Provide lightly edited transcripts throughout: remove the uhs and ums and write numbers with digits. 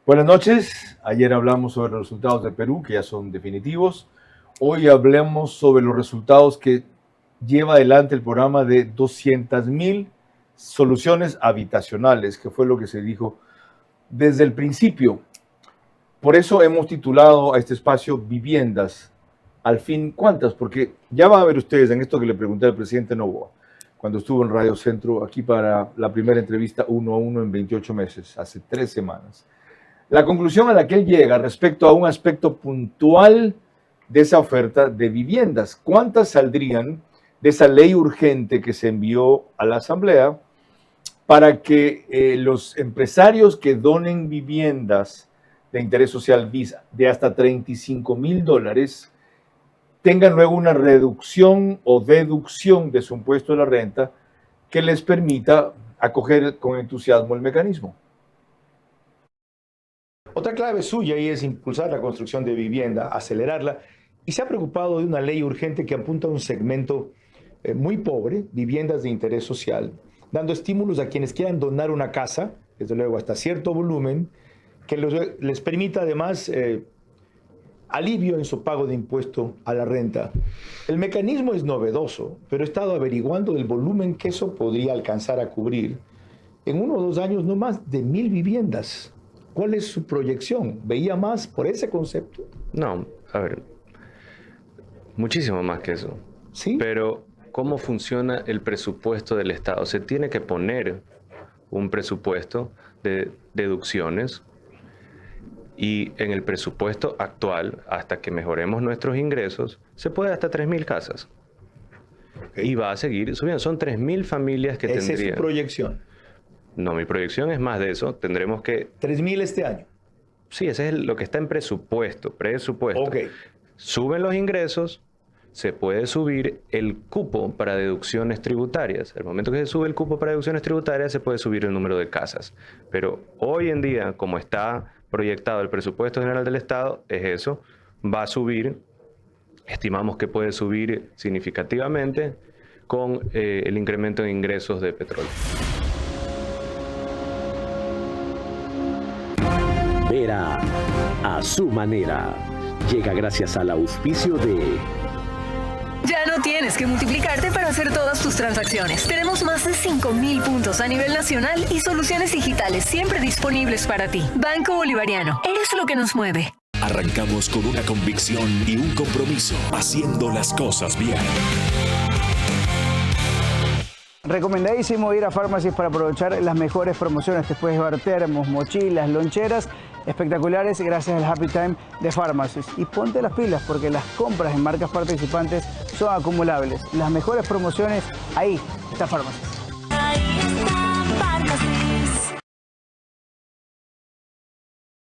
Buenas noches. Ayer hablamos sobre los resultados de Perú, que ya son definitivos. Hoy hablemos sobre los resultados que lleva adelante el programa de 200,000 soluciones habitacionales, que fue lo que se dijo desde el principio. Por eso hemos titulado a este espacio Viviendas. Al fin, ¿cuántas? Porque ya van a ver ustedes en esto que le pregunté al presidente Noboa, cuando estuvo en Radio Centro, aquí para la primera entrevista 1 a 1 en 28 meses, hace 3 semanas. La conclusión a la que él llega respecto a un aspecto puntual de esa oferta de viviendas. ¿Cuántas saldrían de esa ley urgente que se envió a la Asamblea para que los empresarios que donen viviendas de interés social Visa de hasta $35,000 tengan luego una reducción o deducción de su impuesto de la renta que les permita acoger con entusiasmo el mecanismo? Otra clave suya ahí es impulsar la construcción de vivienda, acelerarla, y se ha preocupado de una ley urgente que apunta a un segmento muy pobre, viviendas de interés social, dando estímulos a quienes quieran donar una casa, desde luego hasta cierto volumen, que les permita además alivio en su pago de impuesto a la renta. El mecanismo es novedoso, pero he estado averiguando el volumen que eso podría alcanzar a cubrir. En 1 o 2 años, no más de 1,000 viviendas. ¿Cuál es su proyección? ¿Veía más por ese concepto? No, a ver, muchísimo más que eso. ¿Sí? Pero, ¿cómo funciona el presupuesto del Estado? Se tiene que poner un presupuesto de deducciones y en el presupuesto actual, hasta que mejoremos nuestros ingresos, se puede hasta 3,000 casas. Okay. Y va a seguir subiendo. Son 3,000 familias que tendrían. ¿Esa es su proyección? No, mi proyección es más de eso. Tendremos que... 3,000 este año. Sí, ese es lo que está en presupuesto. Okay. Suben los ingresos, se puede subir el cupo para deducciones tributarias. Al momento que se sube el cupo para deducciones tributarias, se puede subir el número de casas. Pero hoy en día, como está proyectado el presupuesto general del Estado, es eso. Va a subir, estimamos que puede subir significativamente con el incremento de ingresos de petróleo. Vera a su manera. Llega gracias al auspicio de... Ya no tienes que multiplicarte para hacer todas tus transacciones. Tenemos más de 5,000 puntos a nivel nacional y soluciones digitales siempre disponibles para ti. Banco Bolivariano, eres lo que nos mueve. Arrancamos con una convicción y un compromiso, haciendo las cosas bien. Recomendadísimo ir a Pharmacy para aprovechar las mejores promociones. Te puedes llevar termos, mochilas, loncheras espectaculares gracias al Happy Time de Pharmacy. Y ponte las pilas porque las compras en marcas participantes son acumulables. Las mejores promociones, ahí está Pharmacy. Ahí está Pharmacy.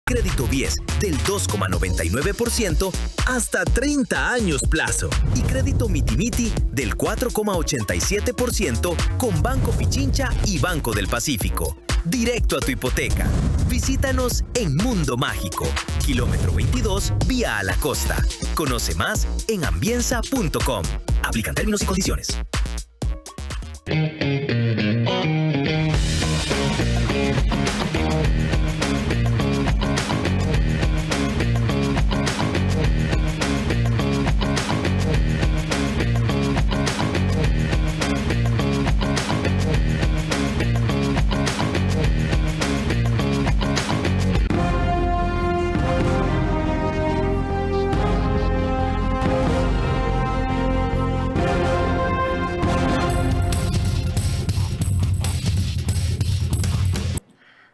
Crédito Bies del 2,99% hasta 30 años plazo. Y crédito Miti del 4,87% con Banco Pichincha y Banco del Pacífico. Directo a tu hipoteca. Visítanos en Mundo Mágico, kilómetro 22, vía a la costa. Conoce más en ambienza.com. Aplican términos y condiciones.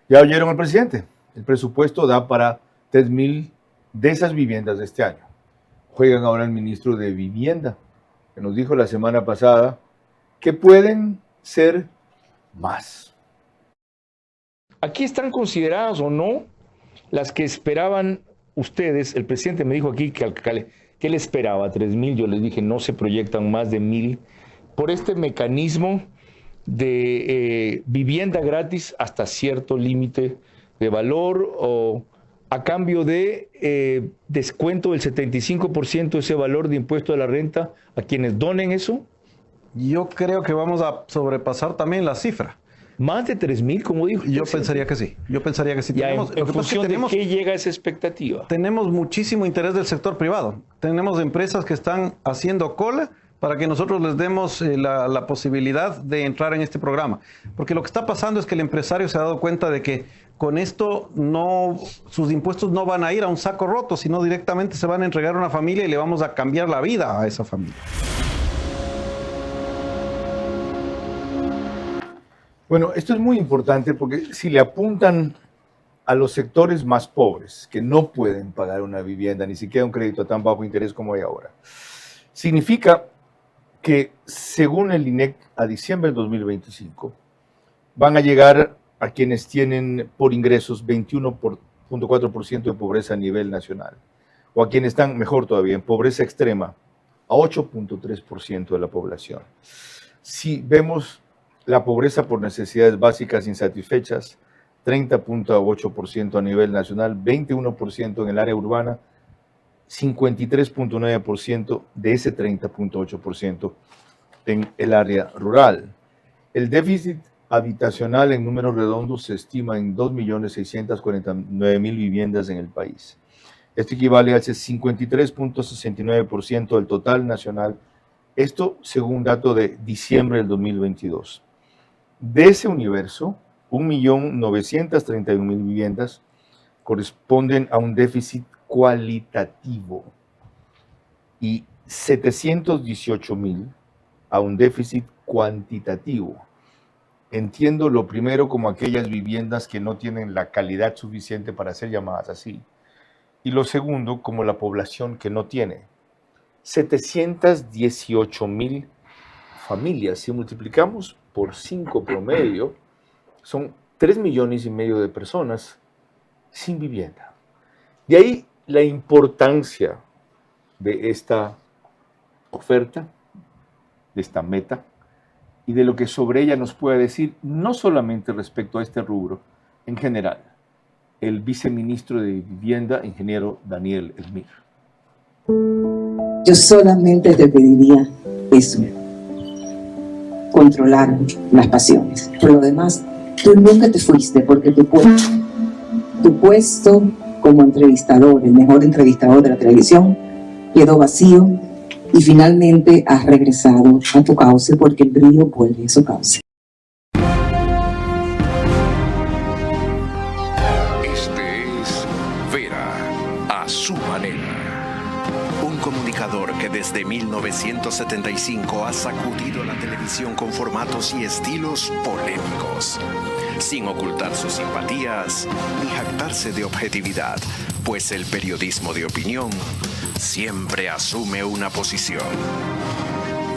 Ya oyeron al presidente. El presupuesto da para 3,000 de esas viviendas de este año. Juegan ahora el ministro de Vivienda, que nos dijo la semana pasada que pueden ser más. Aquí están consideradas o no las que esperaban ustedes. El presidente me dijo aquí que él esperaba 3,000. Yo les dije no se proyectan más de 1,000 por este mecanismo de vivienda gratis hasta cierto límite de valor o a cambio de descuento del 75% de ese valor de impuesto a la renta a quienes donen eso. Yo creo que vamos a sobrepasar también la cifra. ¿Más de 3.000, como dijo? Yo pensaría que sí. Yo pensaría que sí. Ya, Tenemos, en lo que pasa es que función tenemos, de qué llega esa expectativa. tenemos muchísimo interés del sector privado. Tenemos empresas que están haciendo cola para que nosotros les demos la posibilidad de entrar en este programa. Porque lo que está pasando es que el empresario se ha dado cuenta de que con esto sus impuestos no van a ir a un saco roto, sino directamente se van a entregar a una familia y le vamos a cambiar la vida a esa familia. Bueno, esto es muy importante porque si le apuntan a los sectores más pobres que no pueden pagar una vivienda, ni siquiera un crédito a tan bajo interés como hay ahora, significa que según el INEC a diciembre del 2025 van a llegar a quienes tienen por ingresos 21.4% de pobreza a nivel nacional, o a quienes están, mejor todavía, en pobreza extrema, a 8.3% de la población. Si vemos la pobreza por necesidades básicas insatisfechas, 30.8% a nivel nacional, 21% en el área urbana, 53.9% de ese 30.8% en el área rural. El déficit habitacional en números redondos se estima en 2.649.000 viviendas en el país. Esto equivale al 53.69% del total nacional, esto según un dato de diciembre del 2022. De ese universo, 1.931.000 viviendas corresponden a un déficit cualitativo y 718.000 a un déficit cuantitativo. Entiendo lo primero como aquellas viviendas que no tienen la calidad suficiente para ser llamadas así, y lo segundo como la población que no tiene. 718.000 familias, si multiplicamos por 5 promedio, son 3,5 millones de personas sin vivienda. De ahí la importancia de esta oferta, de esta meta, y de lo que sobre ella nos puede decir, no solamente respecto a este rubro, en general, el viceministro de Vivienda, ingeniero Daniel Elmir. Yo solamente te pediría eso, controlar las pasiones. Por lo demás, tú nunca te fuiste porque tu puesto como entrevistador, el mejor entrevistador de la televisión, quedó vacío y finalmente has regresado a tu cauce porque el brillo vuelve a su cauce. Este es Vera a su manera. Un comunicador que desde 1975 ha sacudido la televisión con formatos y estilos polémicos, sin ocultar sus simpatías ni jactarse de objetividad, pues el periodismo de opinión siempre asume una posición.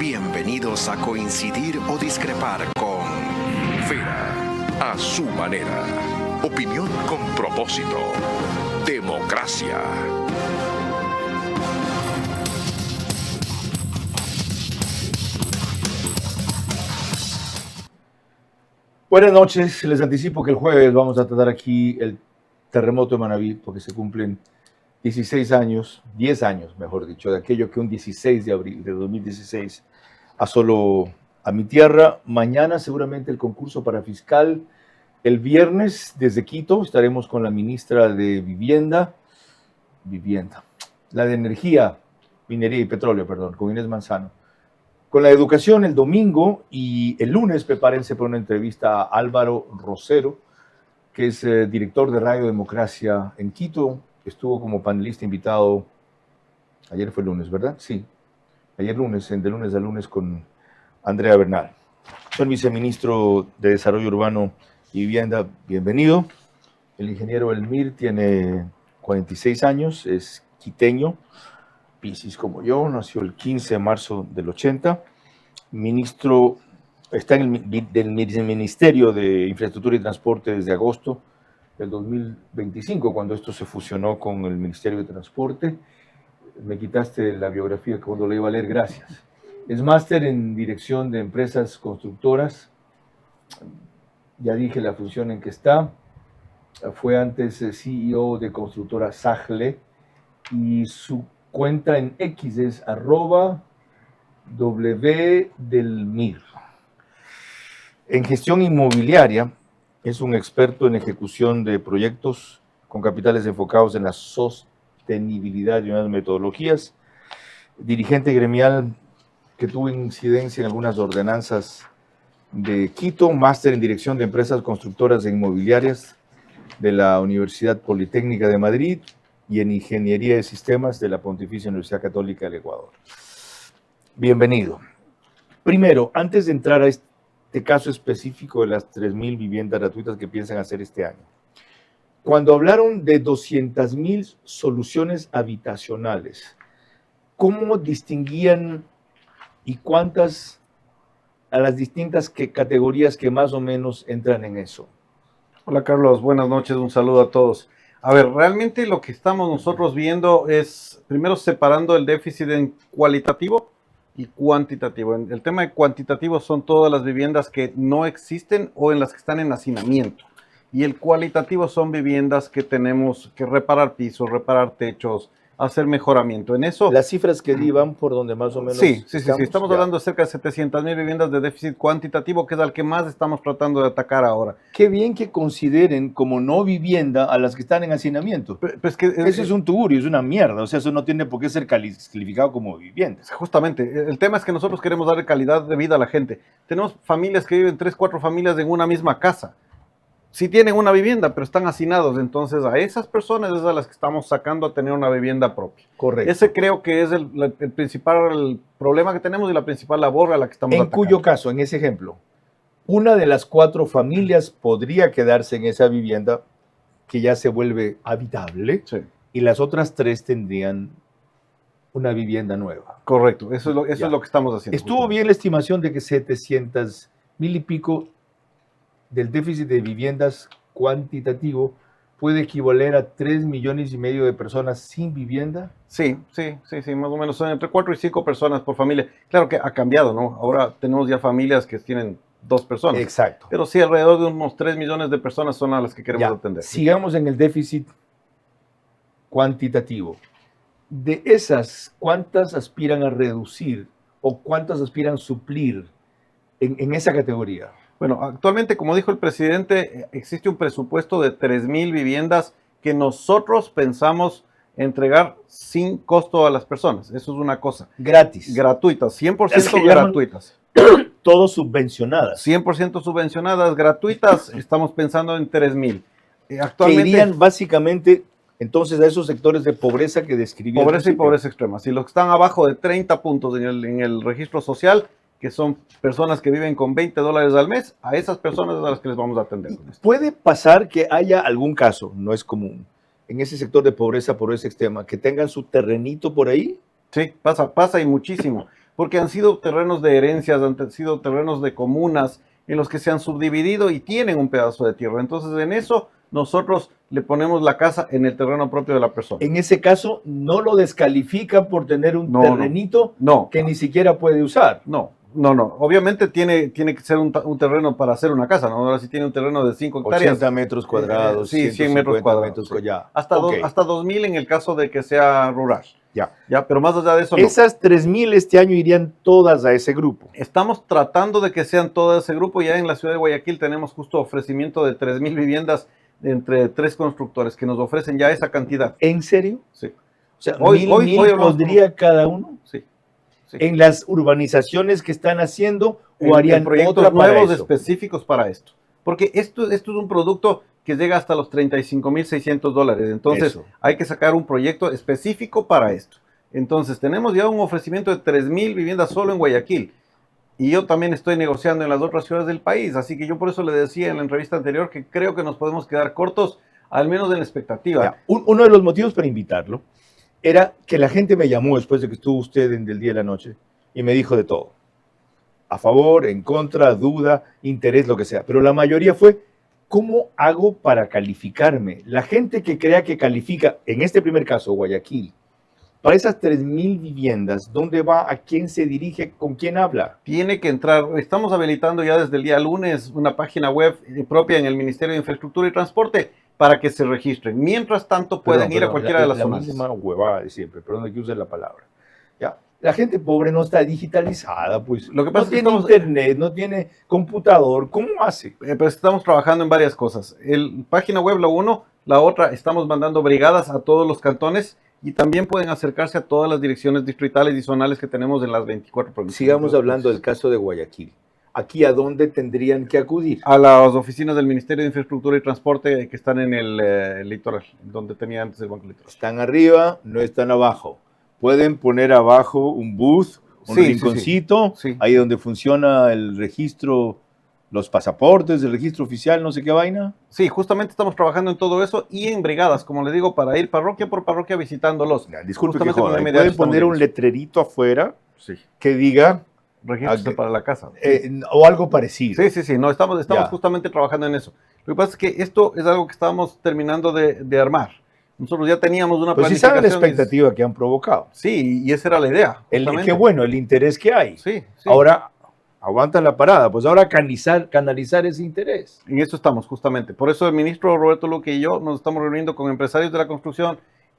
Bienvenidos a coincidir o discrepar con Vera a su manera. Opinión con propósito. Democracia. Buenas noches, les anticipo que el jueves vamos a tratar aquí el terremoto de Manabí, porque se cumplen 16 años, 10 años, mejor dicho, de aquello que un 16 de abril de 2016 asoló a mi tierra. Mañana seguramente el concurso para fiscal. El viernes desde Quito estaremos con la ministra de Vivienda, la de Energía, Minería y Petróleo, perdón, con Inés Manzano. Con la educación el domingo y el lunes prepárense para una entrevista a Álvaro Rosero, que es director de Radio Democracia en Quito. Estuvo como panelista invitado, ayer fue lunes, ¿verdad? Sí, ayer lunes, de lunes a lunes con Andrea Bernal. Soy el viceministro de Desarrollo Urbano y Vivienda, bienvenido. El ingeniero Elmir tiene 46 años, es quiteño, Piscis como yo, nació el 15 de marzo del 80. Ministro, está en el Ministerio de Infraestructura y Transporte desde agosto del 2025, cuando esto se fusionó con el Ministerio de Transporte. Me quitaste la biografía que cuando la iba a leer, gracias. Es máster en Dirección de Empresas Constructoras. Ya dije la función en que está. Fue antes CEO de constructora Sagle y su cuenta en X es @wdelmir. En gestión inmobiliaria, es un experto en ejecución de proyectos con capitales enfocados en la sostenibilidad y unas metodologías. Dirigente gremial que tuvo incidencia en algunas ordenanzas de Quito, máster en dirección de empresas constructoras e inmobiliarias de la Universidad Politécnica de Madrid y en ingeniería de sistemas de la Pontificia Universidad Católica del Ecuador. Bienvenido. Primero, antes de entrar a este caso específico de las 3.000 viviendas gratuitas que piensan hacer este año, cuando hablaron de 200.000 soluciones habitacionales, ¿cómo distinguían y cuántas a las distintas categorías que más o menos entran en eso? Hola Carlos, buenas noches, un saludo a todos. A ver, realmente lo que estamos nosotros viendo es, primero separando el déficit en cualitativo y cuantitativo. El tema de cuantitativo son todas las viviendas que no existen o en las que están en hacinamiento. Y el cualitativo son viviendas que tenemos que reparar pisos, reparar techos, hacer mejoramiento. En eso... Las cifras que di van por donde más o menos... Sí. Estamos hablando de cerca de 700.000 viviendas de déficit cuantitativo, que es al que más estamos tratando de atacar ahora. Qué bien que consideren como no vivienda a las que están en hacinamiento. Pues que, eso es un tugurio, es una mierda. O sea, eso no tiene por qué ser calificado como vivienda. Justamente. El tema es que nosotros queremos darle calidad de vida a la gente. Tenemos familias que viven 3, 4 familias en una misma casa. Sí tienen una vivienda, pero están hacinados. Entonces, a esas personas es a las que estamos sacando a tener una vivienda propia. Correcto. Ese creo que es el principal problema que tenemos y la principal labor a la que estamos atacando. En cuyo caso, en ese ejemplo, una de las 4 familias podría quedarse en esa vivienda que ya se vuelve habitable, sí, y las otras 3 tendrían una vivienda nueva. Correcto. Eso es lo que estamos haciendo. Estuvo bien la estimación de que 700.000 y pico del déficit de viviendas cuantitativo puede equivaler a 3,5 millones de personas sin vivienda. Sí, más o menos son entre 4 y 5 personas por familia. Claro que ha cambiado, ¿no? Ahora tenemos ya familias que tienen 2 personas. Exacto. Pero sí, alrededor de unos 3 millones de personas son a las que queremos atender. Sigamos en el déficit cuantitativo. De esas, ¿cuántas aspiran a reducir o cuántas aspiran a suplir en esa categoría? Bueno, actualmente, como dijo el presidente, existe un presupuesto de 3,000 viviendas que nosotros pensamos entregar sin costo a las personas. Eso es una cosa. Gratis. Gratuitas, 100% gratuitas. Todo subvencionadas. 100% subvencionadas, gratuitas. Estamos pensando en 3,000. Actualmente, que irían básicamente entonces a esos sectores de pobreza que describí. Pobreza y pobreza extrema. Si los que están abajo de 30 puntos en el registro social, que son personas que viven con $20 al mes, a esas personas a las que les vamos a atender. ¿Puede pasar que haya algún caso, no es común, en ese sector de pobreza extrema, que tengan su terrenito por ahí? Sí, pasa y muchísimo, porque han sido terrenos de herencias, han sido terrenos de comunas en los que se han subdividido y tienen un pedazo de tierra. Entonces, en eso nosotros le ponemos la casa en el terreno propio de la persona. En ese caso, ¿no lo descalifican por tener un terrenito que ni siquiera puede usar? No. Obviamente tiene que ser un terreno para hacer una casa, ¿no? Ahora sí tiene un terreno de 5 hectáreas. 80 metros cuadrados. Sí, 100 metros cuadrados. Ya. Hasta 2,000 en el caso de que sea rural. Ya, pero más allá de eso Esas 3,000 este año irían todas a ese grupo. Estamos tratando de que sean todas ese grupo. Ya en la ciudad de Guayaquil tenemos justo ofrecimiento de 3,000 viviendas entre 3 constructores que nos ofrecen ya esa cantidad. ¿En serio? Sí. O sea, hoy podría cada uno. Sí. En las urbanizaciones que están haciendo o harían proyectos nuevos específicos para esto. Porque esto es un producto que llega hasta los $35,600. Entonces hay que sacar un proyecto específico para esto. Entonces tenemos ya un ofrecimiento de 3,000 viviendas solo en Guayaquil. Y yo también estoy negociando en las otras ciudades del país. Así que yo por eso le decía en la entrevista anterior que creo que nos podemos quedar cortos, al menos en la expectativa. Uno de los motivos para invitarlo era que la gente me llamó después de que estuvo usted en el día de la noche y me dijo de todo. A favor, en contra, duda, interés, lo que sea. Pero la mayoría fue, ¿cómo hago para calificarme? La gente que crea que califica, en este primer caso, Guayaquil, para esas 3,000 viviendas, ¿dónde va? ¿A quién se dirige? ¿Con quién habla? Tiene que entrar. Estamos habilitando ya desde el día lunes una página web propia en el Ministerio de Infraestructura y Transporte para que se registren. Mientras tanto, pueden ir a cualquiera de las zonas. La misma huevada de siempre, perdón que use la palabra. ¿Ya? La gente pobre no está digitalizada, pues. Lo que pasa no es que tiene internet, no tiene computador. ¿Cómo hace? Pues estamos trabajando en varias cosas. Página web, la uno. La otra, estamos mandando brigadas a todos los cantones y también pueden acercarse a todas las direcciones distritales y zonales que tenemos en las 24 provincias. Sigamos hablando del caso de Guayaquil. ¿Aquí a dónde tendrían que acudir? A las oficinas del Ministerio de Infraestructura y Transporte que están en el litoral, donde tenía antes el Banco Litoral. Están arriba, no están abajo. Pueden poner abajo un booth, un rinconcito, ahí donde funciona el registro, los pasaportes, el registro oficial, no sé qué vaina. Sí, justamente estamos trabajando en todo eso y en brigadas, como le digo, para ir parroquia por parroquia visitándolos. Disculpe que joda, pueden poner un letrerito afuera que diga registro para la casa. O algo parecido. Sí, no, estamos justamente trabajando en eso. Lo que pasa es que esto es algo que estábamos terminando de armar. Nosotros ya teníamos una planificación. Pues sí saben la expectativa que han provocado. Sí, y esa era la idea. Qué bueno, el interés que hay. Sí. Ahora, aguantan la parada, pues ahora canalizar ese interés. En eso estamos, justamente. Por eso el ministro Roberto Luque y yo nos estamos reuniendo con empresarios de la construcción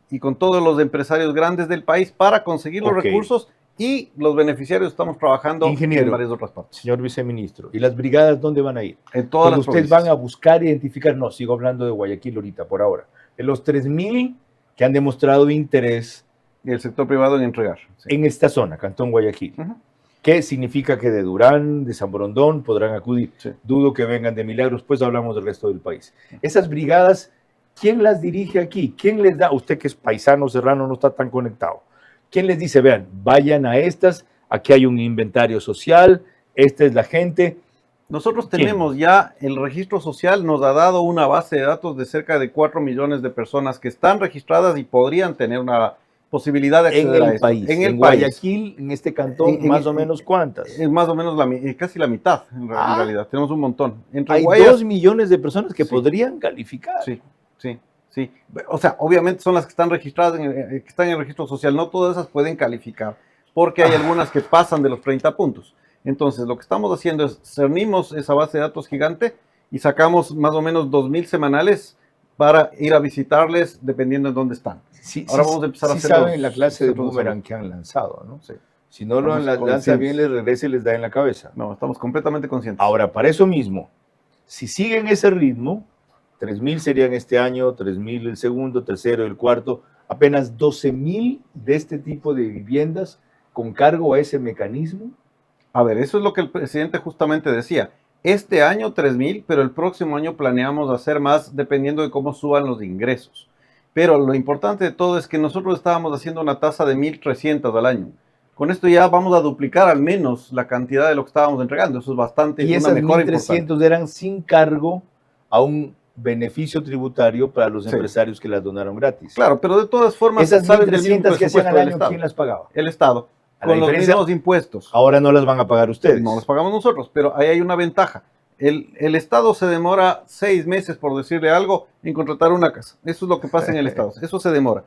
y con todos los empresarios grandes del país para conseguir los recursos. Y los beneficiarios estamos trabajando en varias otras partes. Señor viceministro, ¿y las brigadas dónde van a ir? En todas las ustedes van a buscar identificar, no, sigo hablando de Guayaquil ahorita, por ahora, de los 3.000 que han demostrado interés del sector privado en entregar. En esta zona, Cantón Guayaquil. ¿Qué significa que de Durán, de San Borondón podrán acudir? Dudo que vengan de Milagros, pues hablamos del resto del país. Esas brigadas, ¿quién las dirige aquí? ¿Quién les da? Usted que es paisano serrano no está tan conectado. ¿Quién les dice, vean, vayan a estas, aquí hay un inventario social, esta es la gente? Nosotros tenemos ya, el registro social nos ha dado una base de datos de cerca de 4 millones de personas que están registradas y podrían tener una posibilidad de acceder a esto. En el Guayaquil, en este cantón, más o menos ¿cuántas? Más o menos casi la mitad, en realidad. Tenemos un montón. Hay 2 millones de personas que podrían calificar. Sí. O sea, obviamente son las que están registradas, que están en el registro social. No todas esas pueden calificar, porque hay algunas que pasan de los 30 puntos. Entonces, lo que estamos haciendo es cernimos esa base de datos gigante y sacamos más o menos 2.000 semanales para ir a visitarles dependiendo de dónde están. Ahora vamos a empezar a hacer saben la clase de boomerang que han lanzado, ¿no? Si no lo lanza bien, les regresa y les da en la cabeza. No, estamos completamente conscientes. Ahora, para eso mismo, si siguen ese ritmo, 3.000 serían este año, 3.000 el segundo, tercero, el cuarto, apenas 12.000 de este tipo de viviendas con cargo a ese mecanismo. A ver, eso es lo que el presidente justamente decía. Este año 3.000, pero el próximo año planeamos hacer más dependiendo de cómo suban los ingresos. Pero lo importante de todo es que nosotros estábamos haciendo una tasa de 1.300 al año. Con esto ya vamos a duplicar al menos la cantidad de lo que estábamos entregando. Eso es bastante. Y esas 1.300 eran sin cargo a un beneficio tributario para los empresarios que las donaron gratis. Claro, pero de todas formas, esas 1.300 que hacían al año, ¿quién las pagaba? El Estado, con los mismos impuestos. Ahora no las van a pagar ustedes. No las pagamos nosotros, pero ahí hay una ventaja. El Estado se demora 6 meses, por decirle algo, en contratar una casa. Eso es lo que pasa en el Estado. Eso se demora.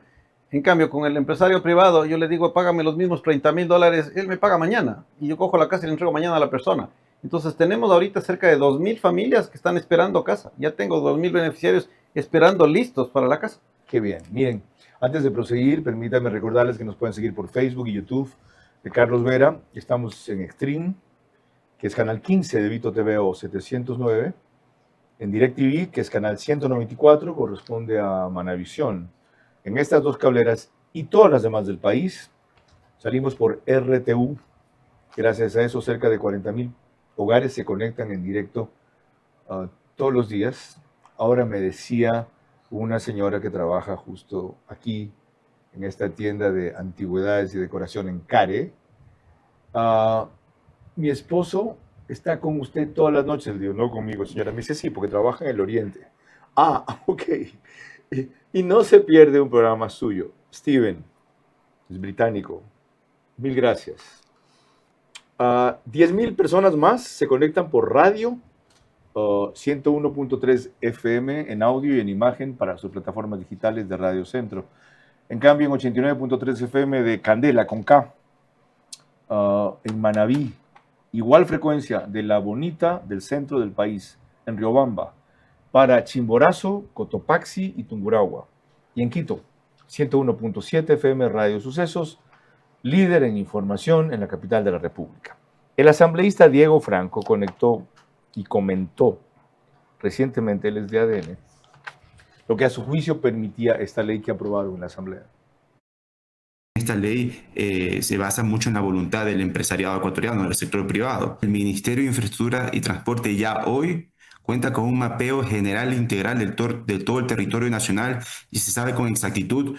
En cambio, con el empresario privado, yo le digo, págame los mismos $30,000, él me paga mañana. Y yo cojo la casa y le entrego mañana a la persona. Entonces tenemos ahorita cerca de 2.000 familias que están esperando casa. Ya tengo 2.000 beneficiarios esperando listos para la casa. Qué bien. Miren, antes de proseguir, permítanme recordarles que nos pueden seguir por Facebook y YouTube de Carlos Vera. Estamos en Extreme, que es canal 15 de Vito TV o 709. En DirecTV, que es canal 194, corresponde a Manavisión. En estas dos cableras y todas las demás del país, salimos por RTU. Gracias a eso, cerca de 40.000 hogares se conectan en directo todos los días. Ahora me decía una señora que trabaja justo aquí, en esta tienda de antigüedades y decoración en Care. Mi esposo está con usted todas las noches. Le digo, no conmigo, señora. Me dice, sí, porque trabaja en el Oriente. Ok. Y no se pierde un programa suyo. Steven, es británico. Mil gracias. 10.000 personas más se conectan por radio, 101.3 FM en audio y en imagen para sus plataformas digitales de Radio Centro. En cambio, en 89.3 FM de Candela, con K, en Manabí, igual frecuencia de La Bonita del centro del país, en Riobamba, para Chimborazo, Cotopaxi y Tungurahua. Y en Quito, 101.7 FM Radio Sucesos, líder en información en la capital de la República. El asambleísta Diego Franco conectó y comentó recientemente, él es de ADN, lo que a su juicio permitía esta ley que aprobaron en la Asamblea. Esta ley se basa mucho en la voluntad del empresariado ecuatoriano, del sector privado. El Ministerio de Infraestructura y Transporte ya hoy cuenta con un mapeo general e integral de todo el territorio nacional y se sabe con exactitud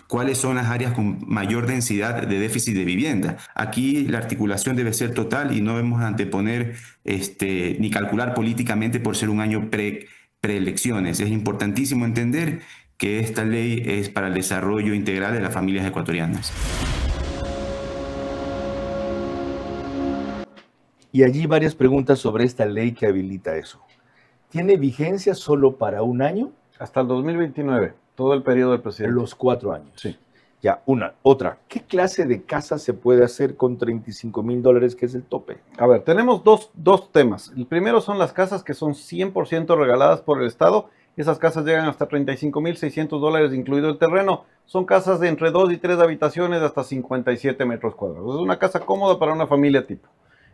cuáles son las áreas con mayor densidad de déficit de vivienda. Aquí la articulación debe ser total y no debemos anteponer ni calcular políticamente por ser un año preelecciones. Es importantísimo entender que esta ley es para el desarrollo integral de las familias ecuatorianas. Y allí varias preguntas sobre esta ley que habilita eso. ¿Tiene vigencia solo para un año? Hasta el 2029, todo el periodo del presidente. Los 4 años. Sí. Ya, otra. ¿Qué clase de casa se puede hacer con $35,000, que es el tope? A ver, tenemos dos temas. El primero son las casas que son 100% regaladas por el Estado. Esas casas llegan hasta $35,600, incluido el terreno. Son casas de entre 2 y 3 habitaciones hasta 57 metros cuadrados. Es una casa cómoda para una familia tipo.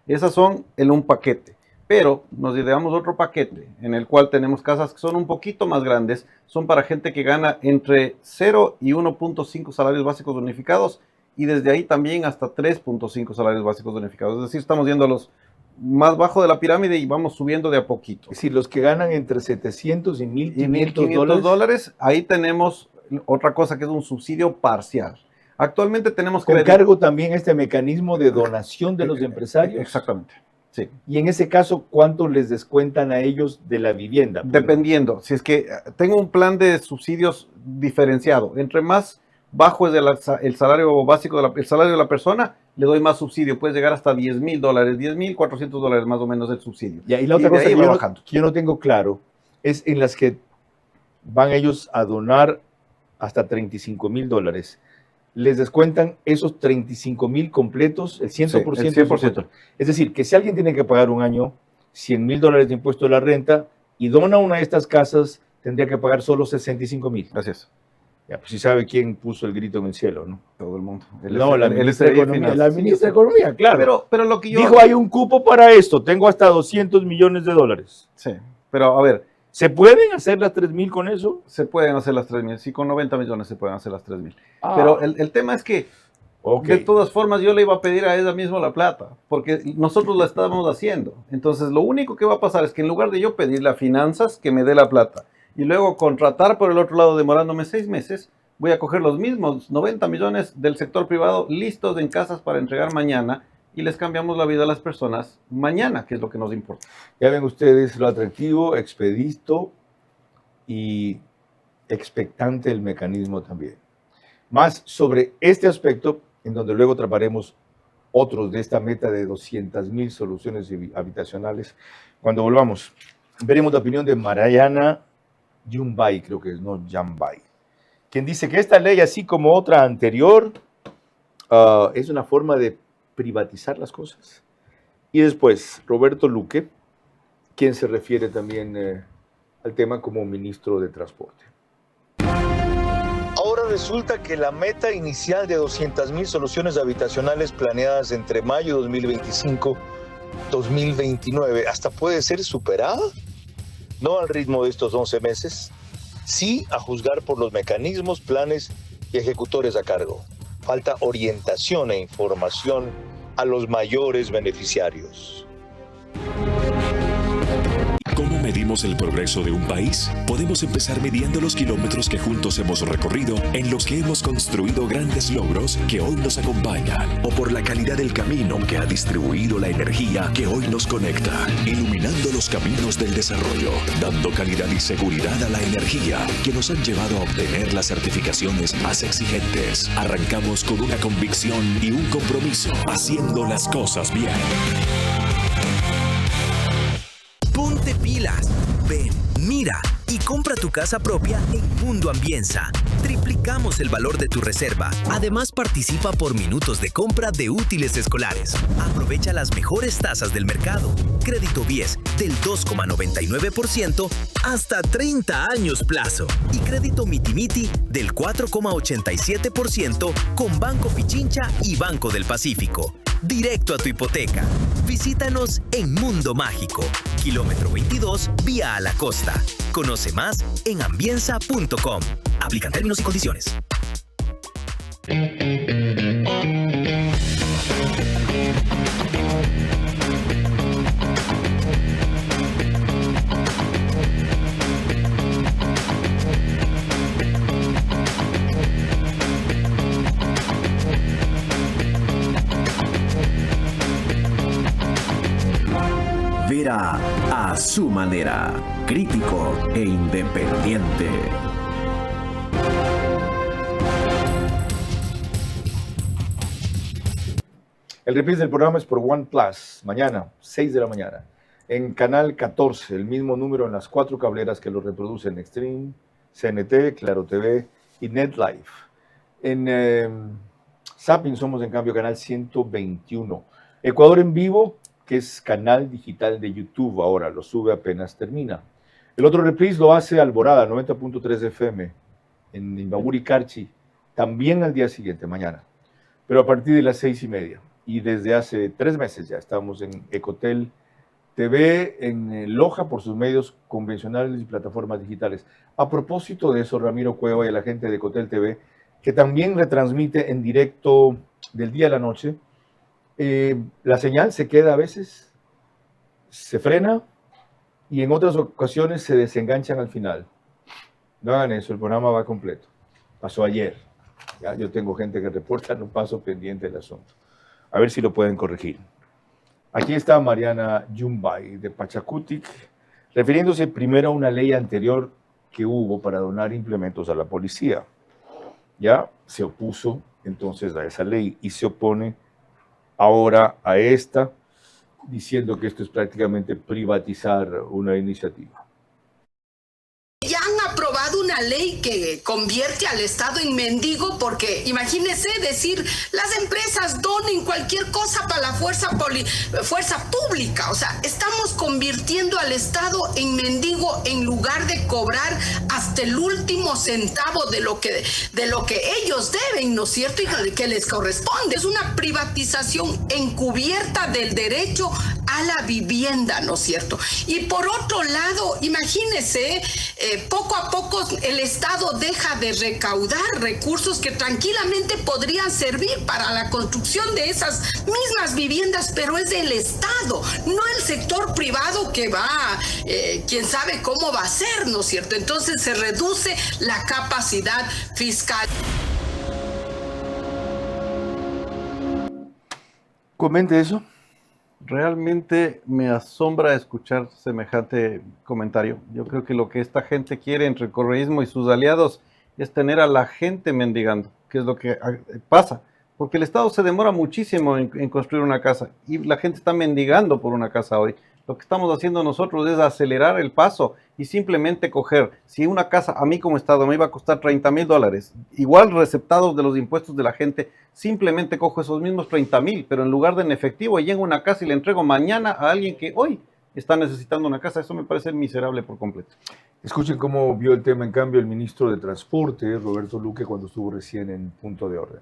Esas son en un paquete. Pero nos ideamos otro paquete en el cual tenemos casas que son un poquito más grandes. Son para gente que gana entre 0 y 1.5 salarios básicos unificados. Y desde ahí también hasta 3.5 salarios básicos unificados. Es decir, estamos yendo a los más bajo de la pirámide y vamos subiendo de a poquito. Es decir, los que ganan entre 700 y 1.500 dólares, ahí tenemos otra cosa que es un subsidio parcial. Actualmente tenemos con cargo también este mecanismo de donación de los empresarios. Exactamente. Sí. Y en ese caso, ¿cuánto les descuentan a ellos de la vivienda? Dependiendo. Si es que tengo un plan de subsidios diferenciado, entre más bajo es el salario básico, el salario de la persona, le doy más subsidio. Puede llegar hasta $10,000, $10,400 más o menos el subsidio. Y la otra cosa que yo no tengo claro es en las que van ellos a donar hasta $35,000. Les descuentan esos 35,000 completos, el 100%. Sí, el 100%. Es decir, que si alguien tiene que pagar un año $100,000 de impuesto de la renta y dona una de estas casas, tendría que pagar solo 65,000. Gracias. Ya, pues sí sabe quién puso el grito en el cielo, ¿no? Todo el mundo. La ministra de Economía, claro. Pero lo que yo... Dijo, hay un cupo para esto, tengo hasta $200 millones. Sí, pero a ver... ¿Se pueden hacer las 3,000 con eso? Se pueden hacer las 3,000. Sí, con 90 millones se pueden hacer las 3,000. Pero el tema es que, de todas formas, yo le iba a pedir a ella mismo la plata, porque nosotros la estábamos haciendo. Entonces, lo único que va a pasar es que en lugar de yo pedirle a Finanzas que me dé la plata y luego contratar por el otro lado demorándome 6 meses, voy a coger los mismos 90 millones del sector privado listos en casas para entregar mañana y les cambiamos la vida a las personas mañana, que es lo que nos importa. Ya ven ustedes lo atractivo, expedito y expectante el mecanismo también. Más sobre este aspecto, en donde luego trataremos otros de esta meta de 200,000 soluciones habitacionales. Cuando volvamos, veremos la opinión de Mariana Yumbay, creo que es, no Yambay, quien dice que esta ley, así como otra anterior, es una forma de privatizar las cosas. Y después, Roberto Luque, quien se refiere también al tema como ministro de Transporte. Ahora resulta que la meta inicial de 200,000 soluciones habitacionales planeadas entre mayo de 2025 y 2029 hasta puede ser superada. No al ritmo de estos 11 meses, sí a juzgar por los mecanismos, planes y ejecutores a cargo. Falta orientación e información a los mayores beneficiarios. ¿Cómo medimos el progreso de un país? Podemos empezar midiendo los kilómetros que juntos hemos recorrido, en los que hemos construido grandes logros que hoy nos acompañan. O por la calidad del camino que ha distribuido la energía que hoy nos conecta, iluminando los caminos del desarrollo, dando calidad y seguridad a la energía que nos han llevado a obtener las certificaciones más exigentes. Arrancamos con una convicción y un compromiso, haciendo las cosas bien. Ponte pie pilas. Ven, mira y compra tu casa propia en Mundo Ambienza. Triplicamos el valor de tu reserva. Además, participa por minutos de compra de útiles escolares. Aprovecha las mejores tasas del mercado. Crédito BIES del 2,99% hasta 30 años plazo. Y crédito Mitimiti del 4,87% con Banco Pichincha y Banco del Pacífico. Directo a tu hipoteca. Visítanos en Mundo Mágico, kilómetro 22, vía a la costa. Conoce más en ambienza.com. Aplican términos y condiciones. Vera a su manera, crítico e independiente. El reprise del programa es por OnePlus, mañana, 6 de la mañana, en Canal 14, el mismo número en las 4 cableras que lo reproducen: Extreme, CNT, Claro TV y NetLife. En Zapping somos, en cambio, Canal 121. Ecuador en vivo, que es canal digital de YouTube ahora, lo sube apenas termina. El otro reprise lo hace Alborada, 90.3 FM, en Imbaburi Carchi, también al día siguiente, mañana, pero a partir de las 6:30. Y desde hace 3 meses ya estamos en Ecotel TV, en Loja, por sus medios convencionales y plataformas digitales. A propósito de eso, Ramiro Cueva y a la gente de Ecotel TV, que también retransmite en directo del día a la noche, la señal se queda a veces, se frena y en otras ocasiones se desenganchan al final. No hagan eso, el programa va completo. Pasó ayer. ¿Ya? Yo tengo gente que reporta, no paso pendiente del asunto. A ver si lo pueden corregir. Aquí está Mariana Yumbay de Pachacutic, refiriéndose primero a una ley anterior que hubo para donar implementos a la policía. Ya se opuso entonces a esa ley y se opone ahora a esta, diciendo que esto es prácticamente privatizar una iniciativa. Ya han aprobado una ley que convierte al Estado en mendigo porque, imagínense decir, las empresas donen cualquier cosa para la fuerza pública. O sea, estamos convirtiendo al Estado en mendigo en lugar de cobrar hasta el último centavo de lo que ellos deben, ¿no es cierto? Y que les corresponde. Es una privatización encubierta del derecho a la vivienda, ¿no es cierto? Y por otro lado, imagínense, poco a poco el Estado deja de recaudar recursos que tranquilamente podrían servir para la construcción de esas mismas viviendas, pero es del Estado, no el sector privado que va, quién sabe cómo va a ser, ¿no es cierto? Entonces se reduce la capacidad fiscal. Comente eso. Realmente me asombra escuchar semejante comentario. Yo creo que lo que esta gente quiere entre el correísmo y sus aliados es tener a la gente mendigando, que es lo que pasa. Porque el Estado se demora muchísimo en construir una casa y la gente está mendigando por una casa hoy. Lo que estamos haciendo nosotros es acelerar el paso y simplemente coger, si una casa a mí como Estado me iba a costar $30,000, igual receptados de los impuestos de la gente, simplemente cojo esos mismos 30,000, pero en lugar de en efectivo, llego a una casa y le entrego mañana a alguien que hoy está necesitando una casa. Eso me parece miserable por completo. Escuchen cómo vio el tema, en cambio, el ministro de Transporte, Roberto Luque, cuando estuvo recién en Punto de Orden.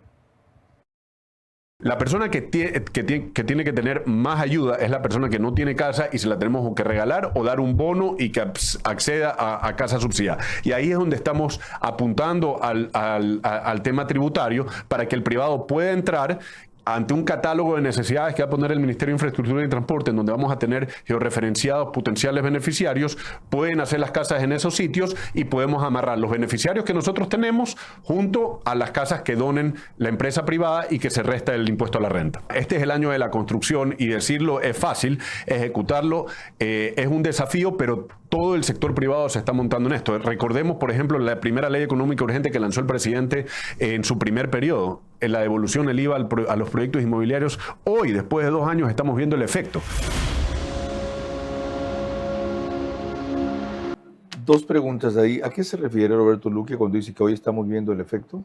La persona que tiene que tener más ayuda es la persona que no tiene casa y se la tenemos que regalar o dar un bono y que acceda a casa subsidiada. Y ahí es donde estamos apuntando al tema tributario para que el privado pueda entrar ante un catálogo de necesidades que va a poner el Ministerio de Infraestructura y Transporte, en donde vamos a tener georreferenciados potenciales beneficiarios, pueden hacer las casas en esos sitios y podemos amarrar los beneficiarios que nosotros tenemos junto a las casas que donen la empresa privada y que se resta el impuesto a la renta. Este es el año de la construcción y decirlo es fácil, ejecutarlo es un desafío, pero todo el sector privado se está montando en esto. Recordemos, por ejemplo, la primera ley económica urgente que lanzó el presidente en su primer periodo, en la devolución del IVA a los proyectos inmobiliarios. Hoy, después de 2 años, estamos viendo el efecto. Dos preguntas ahí. ¿A qué se refiere Roberto Luque cuando dice que hoy estamos viendo el efecto?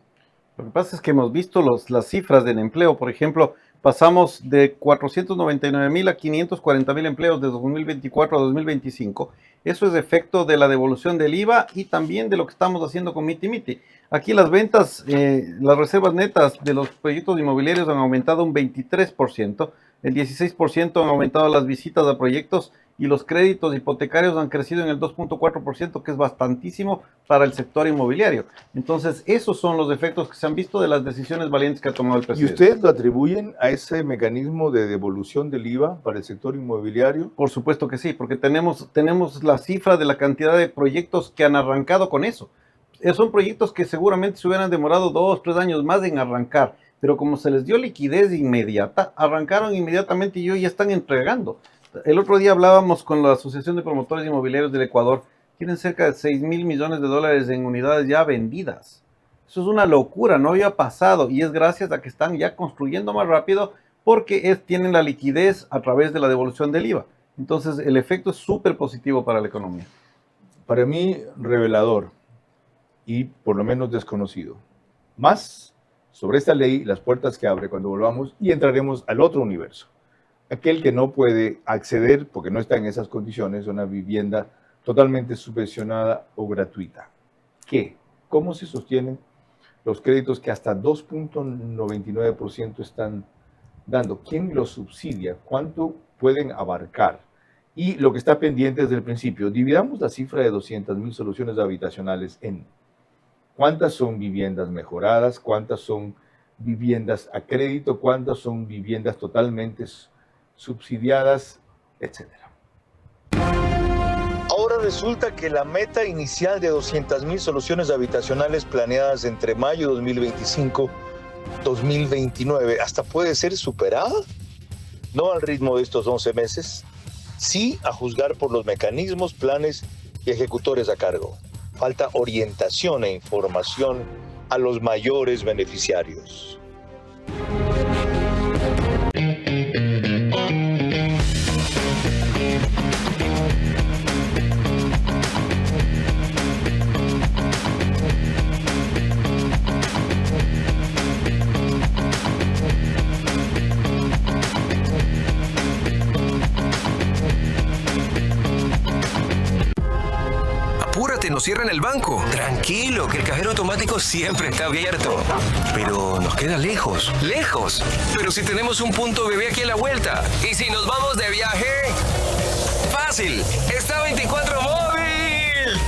Lo que pasa es que hemos visto las cifras del empleo. Por ejemplo, pasamos de 499.000 a 540.000 empleos de 2024 a 2025. Eso es efecto de la devolución del IVA y también de lo que estamos haciendo con Miti Miti. Aquí las ventas, las reservas netas de los proyectos inmobiliarios han aumentado un 23%, el 16% han aumentado las visitas a proyectos y los créditos hipotecarios han crecido en el 2.4%, que es bastantísimo para el sector inmobiliario. Entonces, esos son los efectos que se han visto de las decisiones valientes que ha tomado el ¿Y presidente. ustedes lo atribuyen a ese mecanismo de devolución del IVA para el sector inmobiliario? Por supuesto que sí, porque tenemos la cifra de la cantidad de proyectos que han arrancado con eso. Son proyectos que seguramente se hubieran demorado 2, 3 años más en arrancar, pero como se les dio liquidez inmediata, arrancaron inmediatamente y hoy ya están entregando. El otro día hablábamos con la Asociación de Promotores Inmobiliarios del Ecuador. Tienen cerca de 6.000 millones de dólares en unidades ya vendidas. Eso es una locura, no había pasado y es gracias a que están ya construyendo más rápido porque tienen la liquidez a través de la devolución del IVA. Entonces el efecto es súper positivo para la economía. Para mí, revelador y por lo menos desconocido. Más sobre esta ley, las puertas que abre cuando volvamos y entraremos al otro universo. Aquel que no puede acceder, porque no está en esas condiciones, a una vivienda totalmente subvencionada o gratuita. ¿Qué? ¿Cómo se sostienen los créditos que hasta 2.99% están dando? ¿Quién los subsidia? ¿Cuánto pueden abarcar? Y lo que está pendiente desde el principio, dividamos la cifra de 200.000 soluciones habitacionales en cuántas son viviendas mejoradas, cuántas son viviendas a crédito, cuántas son viviendas totalmente subsidiadas, etcétera. Ahora resulta que la meta inicial de 200.000 soluciones habitacionales planeadas entre mayo de 2025 y 2029 hasta puede ser superada. No al ritmo de estos 11 meses, sí a juzgar por los mecanismos, planes y ejecutores a cargo. Falta orientación e información a los mayores beneficiarios. Apúrate, nos cierran el banco. Tranquilo, que el cajero automático siempre está abierto. Pero nos queda lejos. ¿Lejos? Pero si tenemos un punto bebé aquí a la vuelta. ¿Y si nos vamos de viaje? Fácil, está 24 móvil.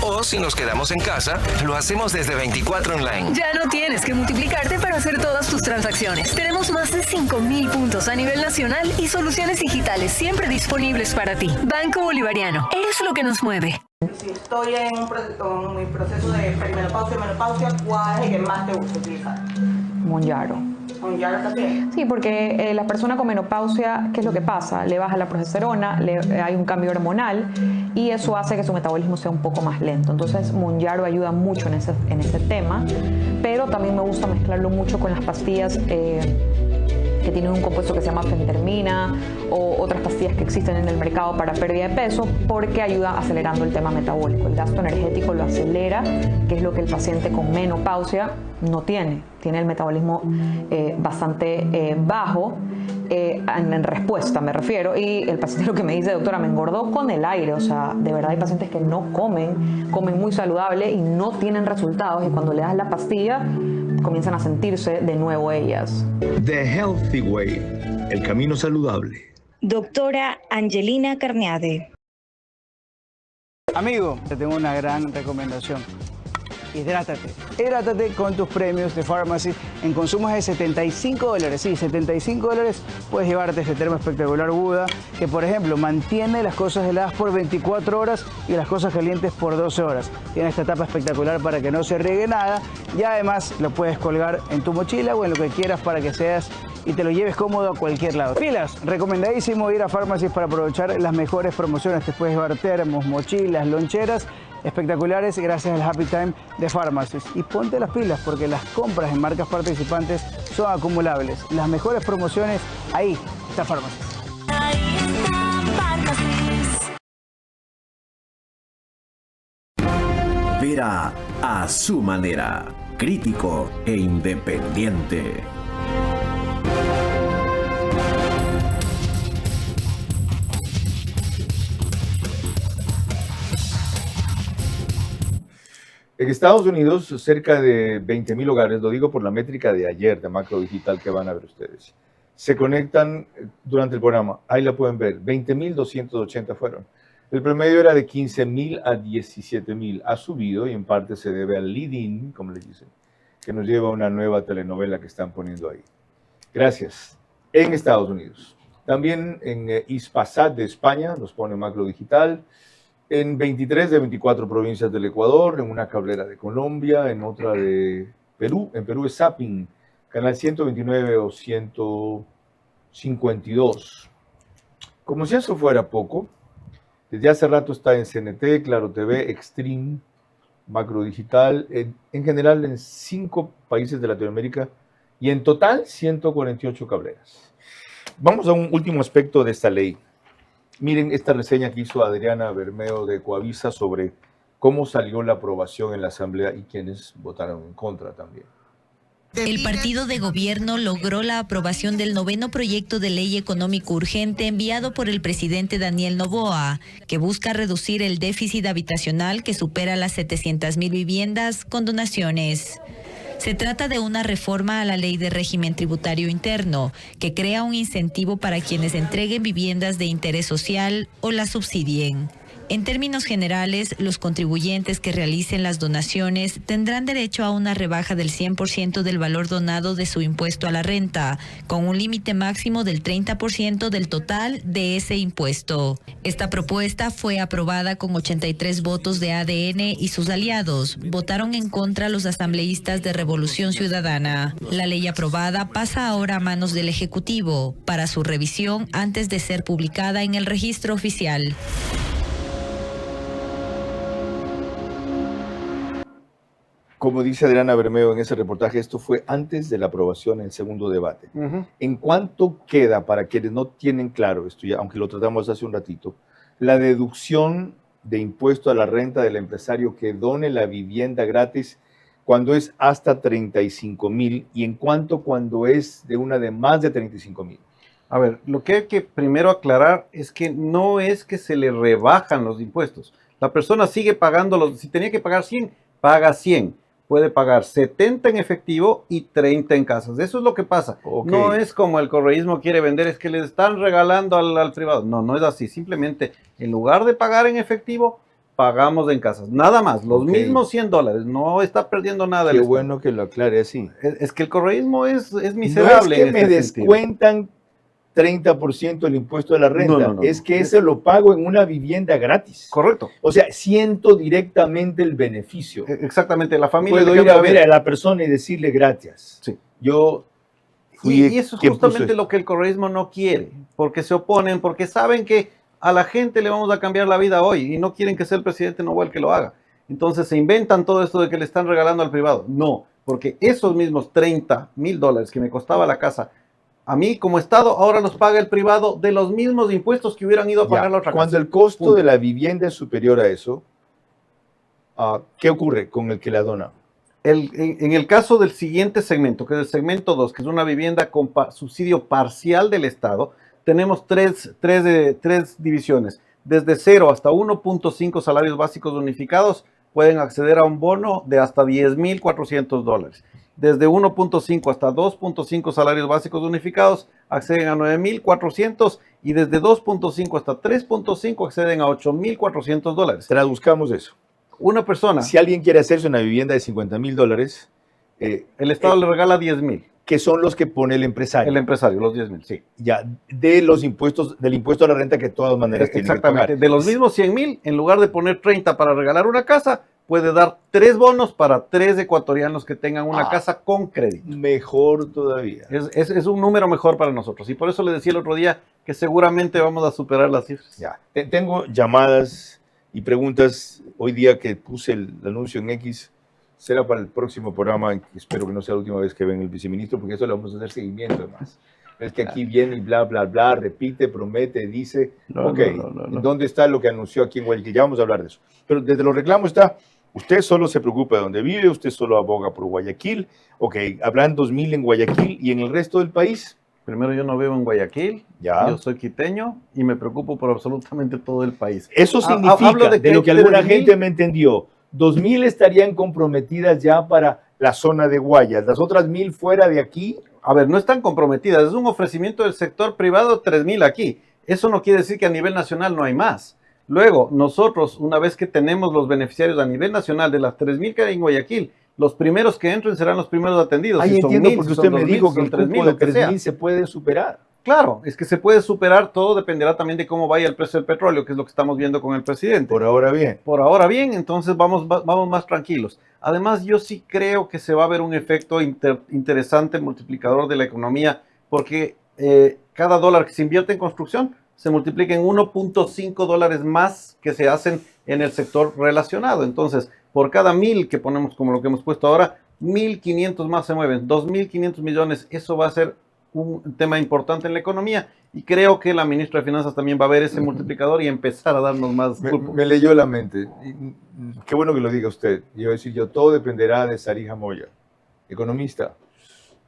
O si nos quedamos en casa, lo hacemos desde 24 online. Ya no tienes que multiplicarte para hacer todas tus transacciones. Tenemos más de 5.000 puntos a nivel nacional y soluciones digitales siempre disponibles para ti. Banco Bolivariano, eres lo que nos mueve. Si estoy en mi proceso de perimenopausia y menopausia, ¿cuál es el que más te gusta utilizar? Monjaro. ¿Monjaro también? Sí, porque la persona con menopausia, ¿qué es lo que pasa? Le baja la progesterona, hay un cambio hormonal y eso hace que su metabolismo sea un poco más lento. Entonces, Monjaro ayuda mucho en ese tema, pero también me gusta mezclarlo mucho con las pastillas que tienen un compuesto que se llama fentermina o otras pastillas que existen en el mercado para pérdida de peso porque ayuda acelerando el tema metabólico. El gasto energético lo acelera, que es lo que el paciente con menopausia no tiene. Tiene el metabolismo bastante bajo en respuesta, me refiero. Y el paciente lo que me dice, doctora, me engordó con el aire. O sea, de verdad hay pacientes que no comen muy saludable y no tienen resultados. Y cuando le das la pastilla, comienzan a sentirse de nuevo ellas. The Healthy Way, el camino saludable. Doctora Angelina Carneade. Amigo, te tengo una gran recomendación. Hidrátate. Hidrátate con tus premios de Pharmacy en consumos de $75. Sí, $75 puedes llevarte este termo espectacular Buda, que por ejemplo mantiene las cosas heladas por 24 horas y las cosas calientes por 12 horas. Tiene esta tapa espectacular para que no se riegue nada y además lo puedes colgar en tu mochila o en lo que quieras para que seas y te lo lleves cómodo a cualquier lado. Pilas, recomendadísimo ir a Pharmacy para aprovechar las mejores promociones. Te puedes llevar termos, mochilas, loncheras espectaculares gracias al Happy Time de Pharmacy. Y ponte las pilas porque las compras en marcas participantes son acumulables. Las mejores promociones, ahí está Pharmacy. Vera a su manera, crítico e independiente. En Estados Unidos, cerca de 20,000 hogares, lo digo por la métrica de ayer de Macro Digital que van a ver ustedes, se conectan durante el programa. Ahí la pueden ver, 20,280 fueron. El promedio era de 15,000 a 17,000. Ha subido y en parte se debe al lead-in, como les dicen, que nos lleva a una nueva telenovela que están poniendo ahí. Gracias. En Estados Unidos. También en Ispasat de España, nos pone Macro Digital. En 23 de 24 provincias del Ecuador, en una cablera de Colombia, en otra de Perú. En Perú es Zapping, canal 129 o 152. Como si eso fuera poco, desde hace rato está en CNT, Claro TV, Extreme, Macro Digital, en general en 5 países de Latinoamérica y en total 148 cableras. Vamos a un último aspecto de esta ley. Miren esta reseña que hizo Adriana Bermeo de Coavisa sobre cómo salió la aprobación en la Asamblea y quienes votaron en contra también. El partido de gobierno logró la aprobación del 9º proyecto de ley económico urgente enviado por el presidente Daniel Noboa, que busca reducir el déficit habitacional que supera las 700,000 viviendas con donaciones. Se trata de una reforma a la ley de régimen tributario interno, que crea un incentivo para quienes entreguen viviendas de interés social o las subsidien. En términos generales, los contribuyentes que realicen las donaciones tendrán derecho a una rebaja del 100% del valor donado de su impuesto a la renta, con un límite máximo del 30% del total de ese impuesto. Esta propuesta fue aprobada con 83 votos de ADN y sus aliados. Votaron en contra los asambleístas de Revolución Ciudadana. La ley aprobada pasa ahora a manos del Ejecutivo para su revisión antes de ser publicada en el registro oficial. Como dice Adriana Bermeo en ese reportaje, esto fue antes de la aprobación en el segundo debate. ¿En cuánto queda, para quienes no tienen claro esto, ya, aunque lo tratamos hace un ratito, la deducción de impuesto a la renta del empresario que done la vivienda gratis cuando es hasta 35,000 y en cuánto cuando es de una de más de 35,000? A ver, lo que hay que primero aclarar es que no es que se le rebajan los impuestos. La persona sigue pagando los, si tenía que pagar 100, paga 100. Puede pagar 70 en efectivo y 30 en casas. Eso es lo que pasa. Okay. No es como el correísmo quiere vender, es que le están regalando al privado. No, no es así. Simplemente, en lugar de pagar en efectivo, pagamos en casas. Nada más, los mismos $100. No está perdiendo nada. Qué bueno que lo aclare así. Es que el correísmo es miserable. No es que me descuentan 30% el impuesto de la renta, no, es que ese lo pago en una vivienda gratis. Correcto. O sea, siento directamente el beneficio. Exactamente, la familia... Puedo ir a ver a la persona y decirle gracias. Sí. Yo fui... Y eso es justamente lo que el correísmo no quiere, porque se oponen, porque saben que a la gente le vamos a cambiar la vida hoy y no quieren que sea el presidente Noboa el que lo haga. Entonces se inventan todo esto de que le están regalando al privado. No, porque esos mismos $30,000 que me costaba la casa, a mí, como Estado, ahora los paga el privado de los mismos impuestos que hubieran ido a pagar la otra casa. Cuando el costo de la vivienda es superior a eso, ¿qué ocurre con el que la dona? En el caso del siguiente segmento, que es el segmento 2, que es una vivienda con subsidio parcial del Estado, tenemos tres divisiones. Desde 0 hasta 1.5 salarios básicos unificados pueden acceder a un bono de hasta $10,400. Desde 1.5 hasta 2.5 salarios básicos unificados acceden a $9,400 y desde 2.5 hasta 3.5 acceden a $8,400. Traduzcamos eso. Una persona... Si alguien quiere hacerse una vivienda de $50,000, el Estado le regala 10,000. Que son los que pone el empresario. El empresario, los 10,000, sí. Ya, de los impuestos, del impuesto a la renta que de todas maneras tiene que pagar. Exactamente. De los mismos 100,000, en lugar de poner 30 para regalar una casa, puede dar 3 bonos para 3 ecuatorianos que tengan una casa con crédito. Mejor todavía. Es un número mejor para nosotros. Y por eso le decía el otro día que seguramente vamos a superar las cifras. Ya. Tengo llamadas y preguntas. Hoy día que puse el anuncio en X, será para el próximo programa. Espero que no sea la última vez que venga el viceministro, porque eso le vamos a hacer seguimiento además. Es que aquí viene y bla, bla, bla, repite, promete, dice. No. ¿Dónde está lo que anunció aquí en Guayaquil? Ya vamos a hablar de eso. Pero desde los reclamos está Usted solo se preocupa de dónde vive, usted solo aboga por Guayaquil. Ok, habrán 2.000 en Guayaquil y en el resto del país. Primero, yo no vivo en Guayaquil, yo soy quiteño y me preocupo por absolutamente todo el país. Eso significa, de lo que alguna gente me entendió, 2.000 estarían comprometidas ya para la zona de Guayas. Las otras 1.000 fuera de aquí. A ver, no están comprometidas, es un ofrecimiento del sector privado, 3.000 aquí. Eso no quiere decir que a nivel nacional no hay más. Luego, nosotros, una vez que tenemos los beneficiarios a nivel nacional de las 3.000 que hay en Guayaquil, los primeros que entren serán los primeros atendidos. Ahí si son entiendo, 1.000, porque si usted son me 2.000, dijo que el son 3.000, cupo de lo que sea. 3.000 se puede superar. Claro, es que se puede superar, todo dependerá también de cómo vaya el precio del petróleo, que es lo que estamos viendo con el presidente. Por ahora bien. Por ahora bien, entonces vamos más tranquilos. Además, yo sí creo que se va a ver un efecto interesante multiplicador de la economía, porque cada dólar que se invierte en construcción se multiplica en 1.5 dólares más que se hacen en el sector relacionado. Entonces, por cada 1.000 que ponemos como lo que hemos puesto ahora, 1.500 más se mueven, 2.500 millones. Eso va a ser un tema importante en la economía y creo que la ministra de Finanzas también va a ver ese multiplicador y empezar a darnos más pulpo. Me leyó la mente. Qué bueno que lo diga usted. Yo voy a decir yo, todo dependerá de Sarija Moya, economista.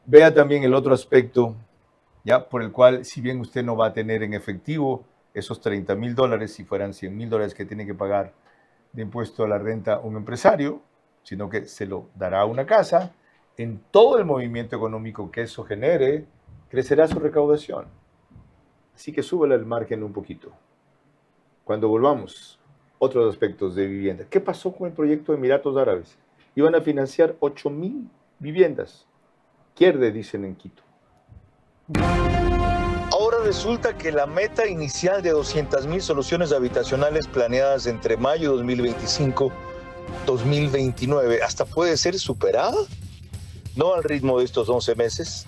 Vea también el otro aspecto, ya por el cual, si bien usted no va a tener en efectivo esos 30.000 dólares, si fueran 100.000 dólares que tiene que pagar de impuesto a la renta un empresario, sino que se lo dará a una casa, en todo el movimiento económico que eso genere, crecerá su recaudación. Así que súbele el margen un poquito. Cuando volvamos, otros aspectos de vivienda. ¿Qué pasó con el proyecto de Emiratos Árabes? Iban a financiar 8.000 viviendas. Quierde, dicen en Quito. Ahora resulta que la meta inicial de 200.000 soluciones habitacionales planeadas entre mayo de 2025 2029 hasta puede ser superada. No al ritmo de estos 11 meses,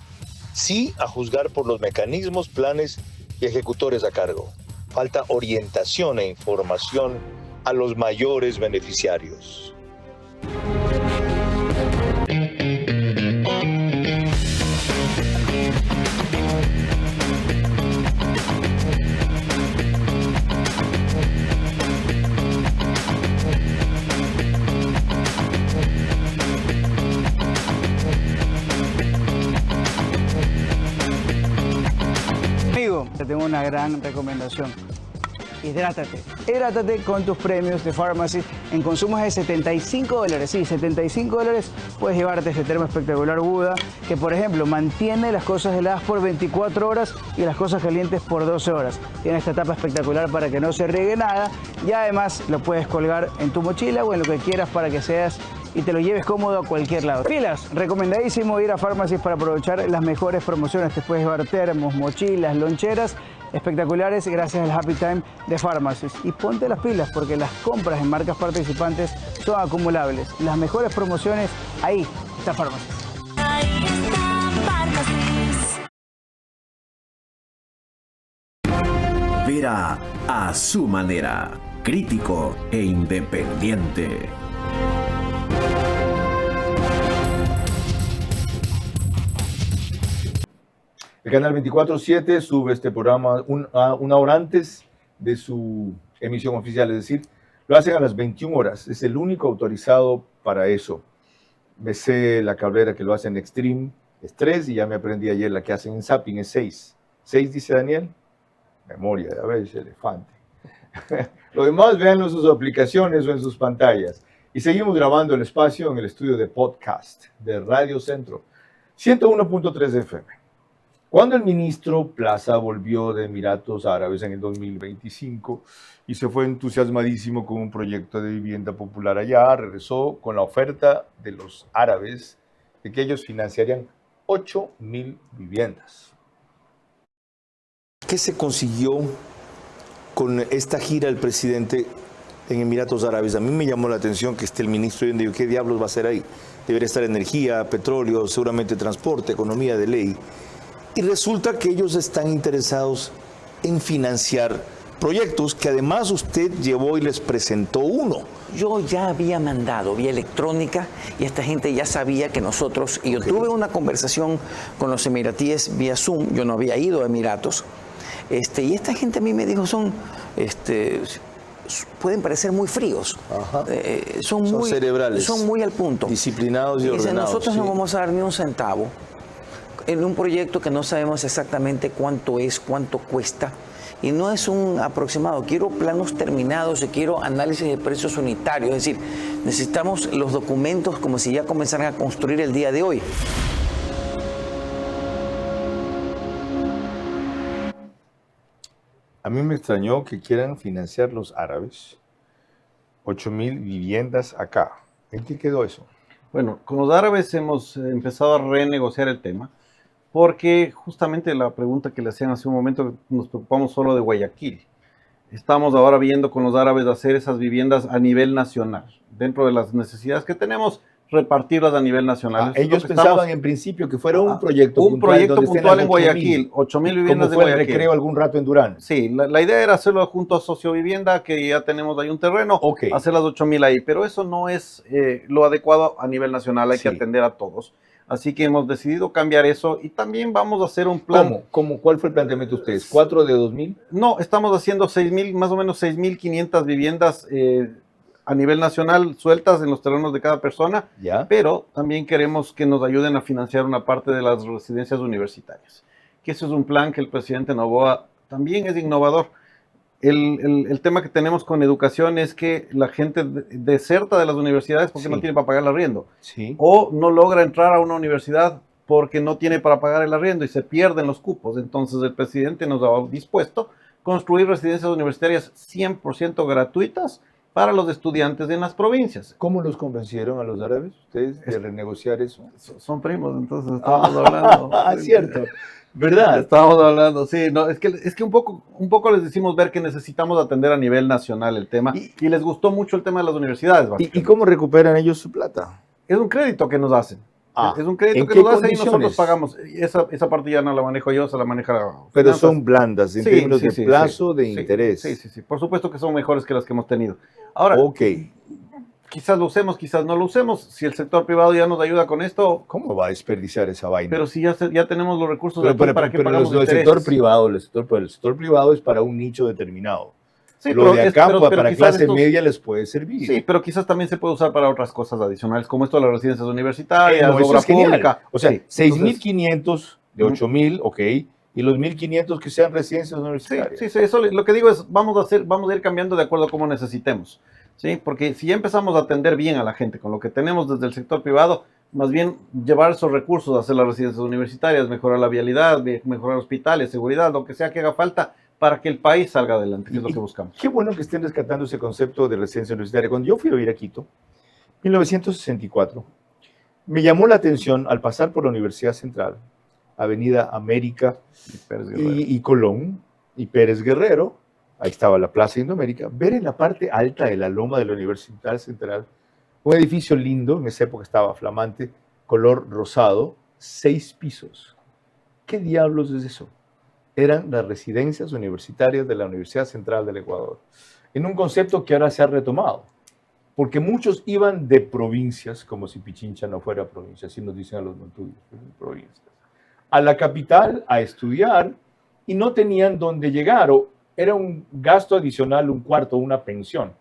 sí a juzgar por los mecanismos, planes y ejecutores a cargo. Falta orientación e información a los mayores beneficiarios. Te tengo una gran recomendación. Hidrátate. Hidrátate con tus premios de Pharmacy en consumos de $75. Sí, $75 puedes llevarte este termo espectacular Buda, que por ejemplo mantiene las cosas heladas por 24 horas y las cosas calientes por 12 horas. Tiene esta tapa espectacular para que no se riegue nada y además lo puedes colgar en tu mochila o en lo que quieras para que seas y te lo lleves cómodo a cualquier lado. Pilas, recomendadísimo ir a Pharmacy para aprovechar las mejores promociones. Te puedes llevar termos, mochilas, loncheras espectaculares gracias al Happy Time de Pharmacy. Y ponte las pilas porque las compras en marcas participantes son acumulables. Las mejores promociones, ahí está Pharmacy. Ahí está Pharmacy. Vera a su manera, crítico e independiente. El canal 24/7 sube este programa una hora antes de su emisión oficial, es decir, lo hacen a las 21 horas. Es el único autorizado para eso. Me sé la carrera que lo hacen en Extreme, es 3, y ya me aprendí ayer la que hacen en Zapping, es 6. 6, dice Daniel. Memoria, a ver, ese elefante. Lo demás, véanlo en sus aplicaciones o en sus pantallas. Y seguimos grabando el espacio en el estudio de podcast de Radio Centro, 101.3 FM. Cuando el ministro Plaza volvió de Emiratos Árabes en el 2025 y se fue entusiasmadísimo con un proyecto de vivienda popular allá, regresó con la oferta de los árabes de que ellos financiarían 8.000 viviendas. ¿Qué se consiguió con esta gira del presidente en Emiratos Árabes? A mí me llamó la atención que esté el ministro y yo digo, ¿qué diablos va a hacer ahí? Debería estar energía, petróleo, seguramente transporte, economía de ley. Y resulta que ellos están interesados en financiar proyectos que además usted llevó y les presentó uno. Yo ya había mandado vía electrónica y esta gente ya sabía que nosotros, y yo tuve una conversación con los emiratíes vía Zoom, yo no había ido a Emiratos, y esta gente a mí me dijo, pueden parecer muy fríos. Son cerebrales. Son muy al punto. Disciplinados y ordenados. Nosotros sí. no vamos a dar ni un centavo en un proyecto que no sabemos exactamente cuánto es, cuánto cuesta. Y no es un aproximado. Quiero planos terminados y quiero análisis de precios unitarios. Es decir, necesitamos los documentos como si ya comenzaran a construir el día de hoy. A mí me extrañó que quieran financiar los árabes 8.000 viviendas acá. ¿En qué quedó eso? Bueno, con los árabes hemos empezado a renegociar el tema, porque justamente la pregunta que le hacían hace un momento, nos preocupamos solo de Guayaquil. Estamos ahora viendo con los árabes hacer esas viviendas a nivel nacional. Dentro de las necesidades que tenemos, repartirlas a nivel nacional. Ellos pensaban en principio que fuera un proyecto puntual en Guayaquil, 8.000 viviendas de Guayaquil. Como fue el Recreo algún rato en Durán. Sí, la idea era hacerlo junto a Sociovivienda, que ya tenemos ahí un terreno, hacer las 8.000 ahí, pero eso no es lo adecuado a nivel nacional, hay que atender a todos. Así que hemos decidido cambiar eso y también vamos a hacer un plan. ¿Cuál fue el planteamiento de ustedes? ¿4 de 2.000? No, estamos haciendo 6.000, más o menos 6.500 viviendas a nivel nacional sueltas en los terrenos de cada persona, pero también queremos que nos ayuden a financiar una parte de las residencias universitarias. Que eso es un plan que el presidente Noboa también es innovador. El tema que tenemos con educación es que la gente deserta de las universidades porque no tiene para pagar el arriendo. O no logra entrar a una universidad porque no tiene para pagar el arriendo y se pierden los cupos. Entonces el presidente nos ha dispuesto a construir residencias universitarias 100% gratuitas para los estudiantes en las provincias. ¿Cómo los convencieron a los árabes ustedes de renegociar eso? Son primos, entonces estamos hablando. Cierto. ¿Verdad? Estábamos hablando, sí, no, es que un poco les decimos ver que necesitamos atender a nivel nacional el tema y les gustó mucho el tema de las universidades. ¿Y cómo recuperan ellos su plata? Es un crédito que nos hacen. Es un crédito que nos hacen y nosotros pagamos. Esa parte ya no la manejo yo, se la maneja. Pero son blandas en términos de plazo, de interés. Sí. Por supuesto que son mejores que las que hemos tenido. Ahora, quizás lo usemos, quizás no lo usemos. Si el sector privado ya nos ayuda con esto. ¿Cómo va a desperdiciar esa vaina? Pero si ya tenemos los recursos para que el pagamos sector privado, el sector privado es para un nicho determinado. Sí, lo de acá para clase media les puede servir. Sí, pero quizás también se puede usar para otras cosas adicionales, como esto de las residencias universitarias, eso obra es genial. pública. O sea, 6.500 de 8.000, y los 1.500 que sean residencias universitarias. Sí, eso lo que digo es, vamos a ir cambiando de acuerdo a cómo necesitemos. ¿Sí? Porque si ya empezamos a atender bien a la gente con lo que tenemos desde el sector privado, más bien llevar esos recursos a hacer las residencias universitarias, mejorar la vialidad, mejorar hospitales, seguridad, lo que sea que haga falta para que el país salga adelante, que es lo que buscamos. Qué bueno que estén rescatando ese concepto de residencia universitaria. Cuando yo fui a vivir a Quito, 1964, me llamó la atención al pasar por la Universidad Central, Avenida América y Colón y Pérez Guerrero, ahí estaba la Plaza Indoamérica, ver en la parte alta de la loma de la Universidad Central un edificio lindo, en esa época estaba flamante, color rosado, 6 pisos. ¿Qué diablos es eso? Eran las residencias universitarias de la Universidad Central del Ecuador, en un concepto que ahora se ha retomado, porque muchos iban de provincias, como si Pichincha no fuera provincia, así nos dicen a los montuyos, provincias, a la capital a estudiar y no tenían dónde llegar, o era un gasto adicional, un cuarto, una pensión.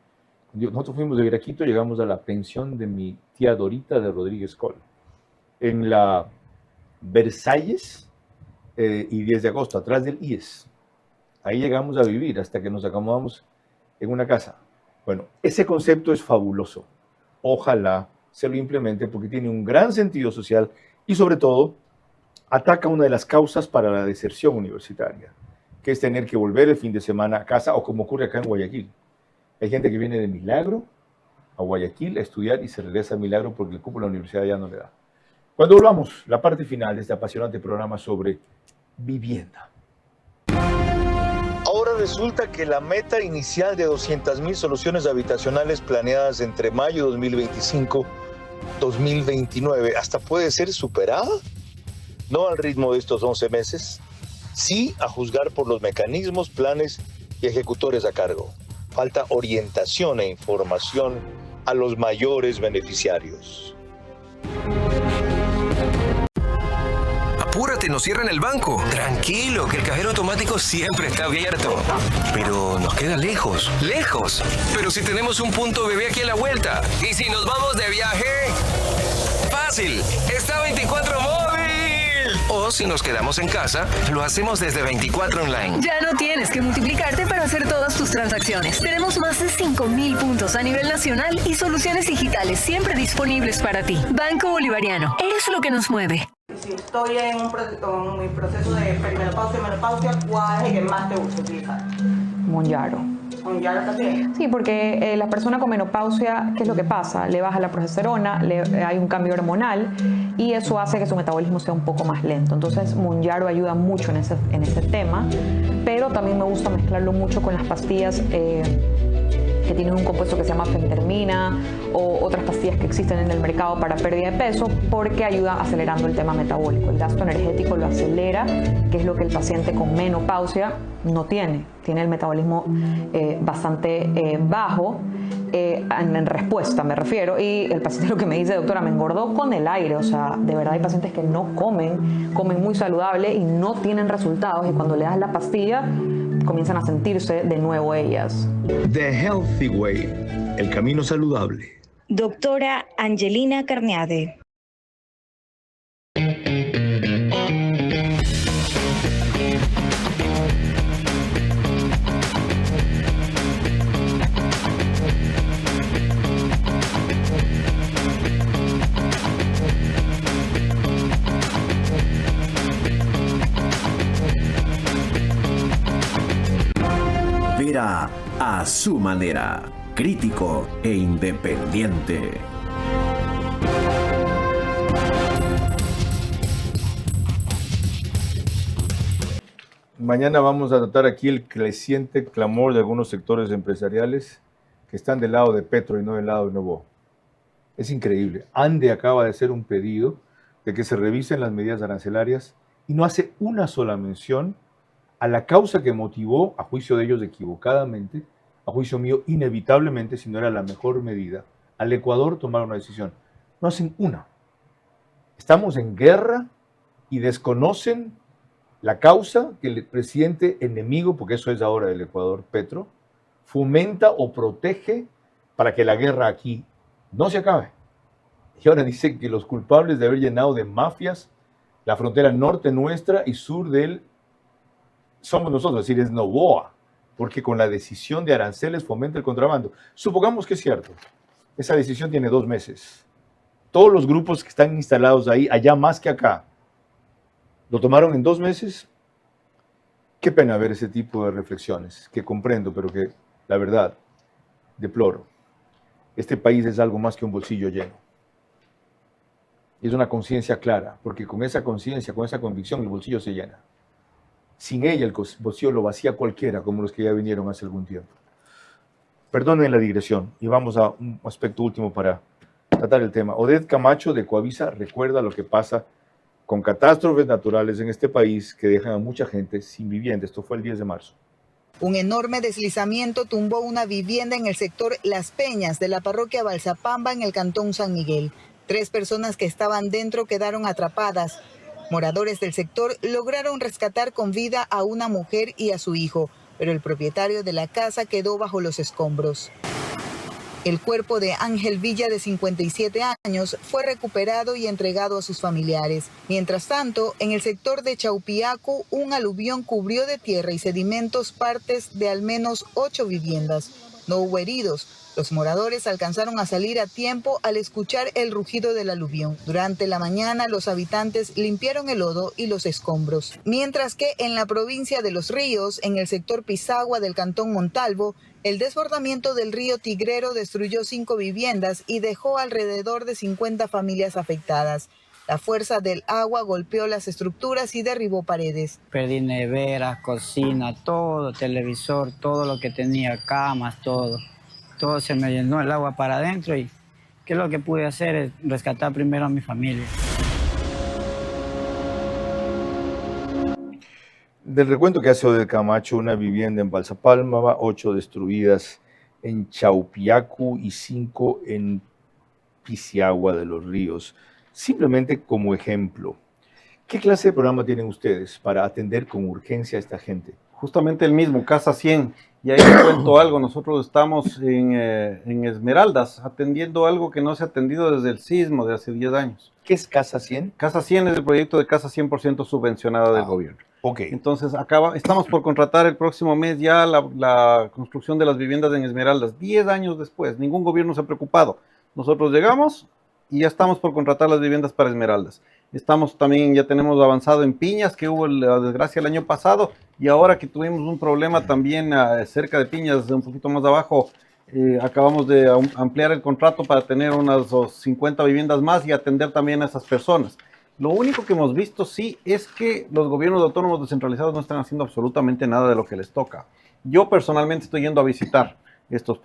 Nosotros fuimos de Quito, llegamos a la pensión de mi tía Dorita de Rodríguez Col, en la Versalles y 10 de agosto, atrás del IES. Ahí llegamos a vivir hasta que nos acomodamos en una casa. Bueno, ese concepto es fabuloso. Ojalá se lo implemente porque tiene un gran sentido social y sobre todo ataca una de las causas para la deserción universitaria, que es tener que volver el fin de semana a casa, o como ocurre acá en Guayaquil. Hay gente que viene de Milagro a Guayaquil a estudiar y se regresa a Milagro porque el cupo de la universidad ya no le da. Cuando volvamos, la parte final de este apasionante programa sobre vivienda. Ahora resulta que la meta inicial de 200.000 soluciones habitacionales planeadas entre mayo de 2025 y 2029 hasta puede ser superada. No al ritmo de estos 11 meses, sí a juzgar por los mecanismos, planes y ejecutores a cargo. Falta orientación e información a los mayores beneficiarios. Apúrate, nos cierran el banco. Tranquilo, que el cajero automático siempre está abierto. Pero nos queda lejos. ¡Lejos! Pero si tenemos un punto bebé aquí a la vuelta. ¿Y si nos vamos de viaje? ¡Fácil! ¡Está 24 móvil! O si nos quedamos en casa, lo hacemos desde 24 online. Ya no tienes que multiplicarte para hacer todas tus transacciones. Tenemos más de 5.000 puntos a nivel nacional y soluciones digitales siempre disponibles para ti. Banco Bolivariano, eres lo que nos mueve. Si estoy en mi proceso de perimenopausia y menopausia, ¿cuál es el que más te gusta utilizar? Monjaro. ¿Monjaro también? Sí, porque la persona con menopausia, ¿qué es lo que pasa? Le baja la progesterona, hay un cambio hormonal y eso hace que su metabolismo sea un poco más lento. Entonces, Monjaro ayuda mucho en ese tema, pero también me gusta mezclarlo mucho con las pastillas que tienen un compuesto que se llama fentermina o otras pastillas que existen en el mercado para pérdida de peso, porque ayuda acelerando el tema metabólico. El gasto energético lo acelera, que es lo que el paciente con menopausia no tiene. Tiene el metabolismo bastante bajo en respuesta, me refiero, y el paciente lo que me dice, doctora, me engordó con el aire. O sea, de verdad hay pacientes que no comen muy saludable y no tienen resultados, y cuando le das la pastilla comienzan a sentirse de nuevo ellas. The Healthy Way, el camino saludable. Doctora Angelina Carneade. Vera a su manera, crítico e independiente. Mañana vamos a tratar aquí el creciente clamor de algunos sectores empresariales que están del lado de Petro y no del lado de Novoa. Es increíble. ANDE acaba de hacer un pedido de que se revisen las medidas arancelarias y no hace una sola mención a la causa que motivó, a juicio de ellos equivocadamente, a juicio mío inevitablemente, si no era la mejor medida, al Ecuador tomar una decisión. No hacen una. Estamos en guerra y desconocen la causa que el presidente enemigo, porque eso es ahora del Ecuador, Petro, fomenta o protege para que la guerra aquí no se acabe. Y ahora dicen que los culpables de haber llenado de mafias la frontera norte nuestra y sur del somos nosotros, es decir, es Novoa, porque con la decisión de aranceles fomenta el contrabando. Supongamos que es cierto. Esa decisión tiene 2 meses. Todos los grupos que están instalados ahí, allá más que acá, ¿lo tomaron en 2 meses? Qué pena ver ese tipo de reflexiones, que comprendo, pero que, la verdad, deploro. Este país es algo más que un bolsillo lleno. Y es una conciencia clara, porque con esa conciencia, con esa convicción, el bolsillo se llena. Sin ella, el bolsillo lo vacía cualquiera, como los que ya vinieron hace algún tiempo. Perdonen la digresión, y vamos a un aspecto último para tratar el tema. Odette Camacho, de Coavisa, recuerda lo que pasa con catástrofes naturales en este país que dejan a mucha gente sin vivienda. Esto fue el 10 de marzo. Un enorme deslizamiento tumbó una vivienda en el sector Las Peñas de la parroquia Balsapamba en el cantón San Miguel. 3 personas que estaban dentro quedaron atrapadas. Moradores del sector lograron rescatar con vida a una mujer y a su hijo, pero el propietario de la casa quedó bajo los escombros. El cuerpo de Ángel Villa, de 57 años, fue recuperado y entregado a sus familiares. Mientras tanto, en el sector de Chaupiacu, un aluvión cubrió de tierra y sedimentos partes de al menos 8 viviendas. No hubo heridos. Los moradores alcanzaron a salir a tiempo al escuchar el rugido del aluvión. Durante la mañana, los habitantes limpiaron el lodo y los escombros. Mientras que en la provincia de Los Ríos, en el sector Pisagua del cantón Montalvo, el desbordamiento del río Tigrero destruyó 5 viviendas y dejó alrededor de 50 familias afectadas. La fuerza del agua golpeó las estructuras y derribó paredes. Perdí neveras, cocina, todo, televisor, todo lo que tenía, camas, todo. Todo se me llenó el agua para adentro y ¿qué es lo que pude hacer? Es rescatar primero a mi familia. Del recuento que hace Odette Camacho, una vivienda en Balsapalma, 8 destruidas en Chaupiacu y 5 en Pisagua de Los Ríos. Simplemente como ejemplo, ¿Qué clase de programa tienen ustedes para atender con urgencia a esta gente? Justamente el mismo, Casa 100. Y ahí les cuento algo, nosotros estamos en Esmeraldas atendiendo algo que no se ha atendido desde el sismo de hace 10 años. ¿Qué es Casa 100? Casa 100 es el proyecto de casa 100% subvencionada del gobierno. Ok. Entonces estamos por contratar el próximo mes ya la construcción de las viviendas en Esmeraldas. 10 años después, ningún gobierno se ha preocupado. Nosotros llegamos y ya estamos por contratar las viviendas para Esmeraldas. Estamos también, ya tenemos avanzado en Piñas, que hubo la desgracia el año pasado, y ahora que tuvimos un problema también cerca de Piñas, un poquito más abajo, acabamos de ampliar el contrato para tener unas 50 viviendas más y atender también a esas personas. Lo único que hemos visto sí es que los gobiernos autónomos descentralizados no están haciendo absolutamente nada de lo que les toca. Yo personalmente estoy yendo a visitar estos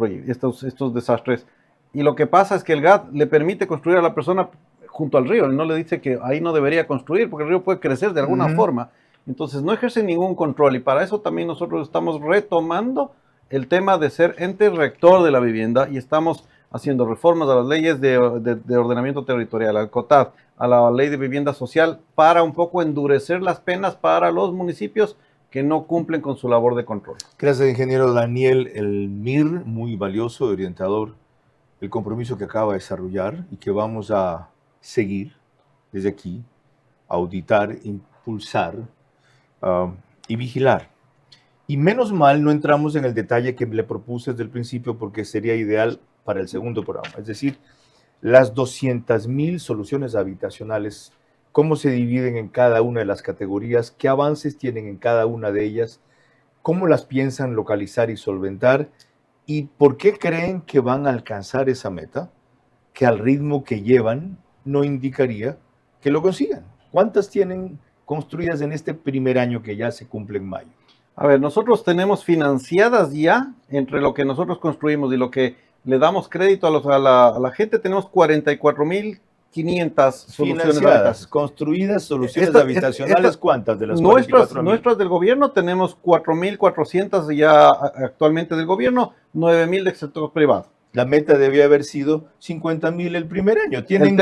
desastres, y lo que pasa es que el GAD le permite construir a la persona junto al río, y no le dice que ahí no debería construir, porque el río puede crecer de alguna forma. Entonces no ejercen ningún control, y para eso también nosotros estamos retomando el tema de ser ente rector de la vivienda, y estamos haciendo reformas a las leyes de ordenamiento territorial, al COTAD, a la ley de vivienda social, para un poco endurecer las penas para los municipios que no cumplen con su labor de control. Gracias, ingeniero Daniel Elmir, muy valioso, orientador, el compromiso que acaba de desarrollar y que vamos a seguir desde aquí, auditar, impulsar y vigilar. Y menos mal no entramos en el detalle que le propuse desde el principio, porque sería ideal para el segundo programa. Es decir, las 200,000 soluciones habitacionales, cómo se dividen en cada una de las categorías, qué avances tienen en cada una de ellas, cómo las piensan localizar y solventar, y por qué creen que van a alcanzar esa meta, que al ritmo que llevan no indicaría que lo consigan. ¿Cuántas tienen construidas en este primer año que ya se cumple en mayo? A ver, nosotros tenemos financiadas ya, entre lo que nosotros construimos y lo que le damos crédito a la gente, tenemos 44,500 soluciones construidas, soluciones habitacionales. ¿Cuántas de las 44,000? Nuestras del gobierno tenemos 4,400 ya actualmente del gobierno, 9,000 del sector privado. La meta debía haber sido 50,000 el primer año. Tienen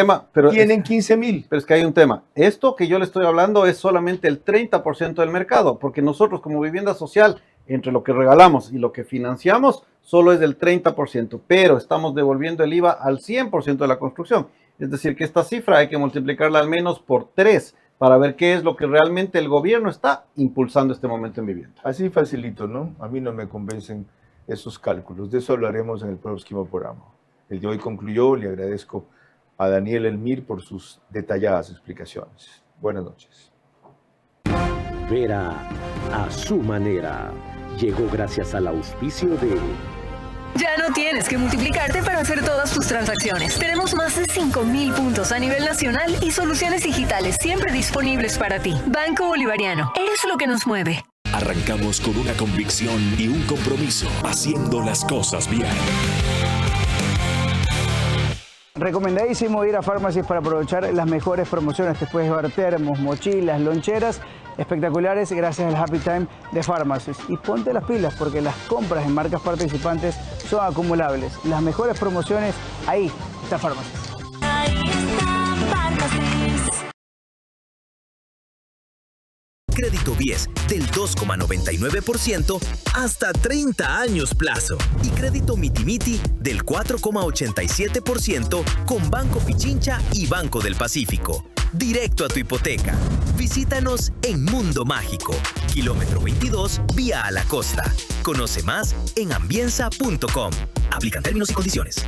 15,000. Pero es que hay un tema. Esto que yo le estoy hablando es solamente el 30% del mercado, porque nosotros como vivienda social, entre lo que regalamos y lo que financiamos, solo es del 30%, pero estamos devolviendo el IVA al 100% de la construcción. Es decir, que esta cifra hay que multiplicarla al menos por 3 para ver qué es lo que realmente el gobierno está impulsando este momento en vivienda. Así facilito, ¿no? A mí no me convencen esos cálculos. De eso hablaremos en el próximo programa. El de hoy concluyó. Le agradezco a Daniel Elmir por sus detalladas explicaciones. Buenas noches. Vera a su manera. Llegó gracias al auspicio de... Ya no tienes que multiplicarte para hacer todas tus transacciones. Tenemos más de 5,000 puntos a nivel nacional y soluciones digitales siempre disponibles para ti. Banco Bolivariano. Eres lo que nos mueve. Arrancamos con una convicción y un compromiso, haciendo las cosas bien. Recomendadísimo ir a Pharmacy para aprovechar las mejores promociones. Te puedes llevar termos, mochilas, loncheras espectaculares gracias al Happy Time de Pharmacy. Y ponte las pilas, porque las compras en marcas participantes son acumulables. Las mejores promociones, ahí está Pharmacy. Ahí está Pharmacy. Crédito BIES del 2,99% hasta 30 años plazo. Y crédito Mitimiti del 4,87% con Banco Pichincha y Banco del Pacífico. Directo a tu hipoteca. Visítanos en Mundo Mágico, kilómetro 22, vía a la costa. Conoce más en ambienza.com. Aplican términos y condiciones.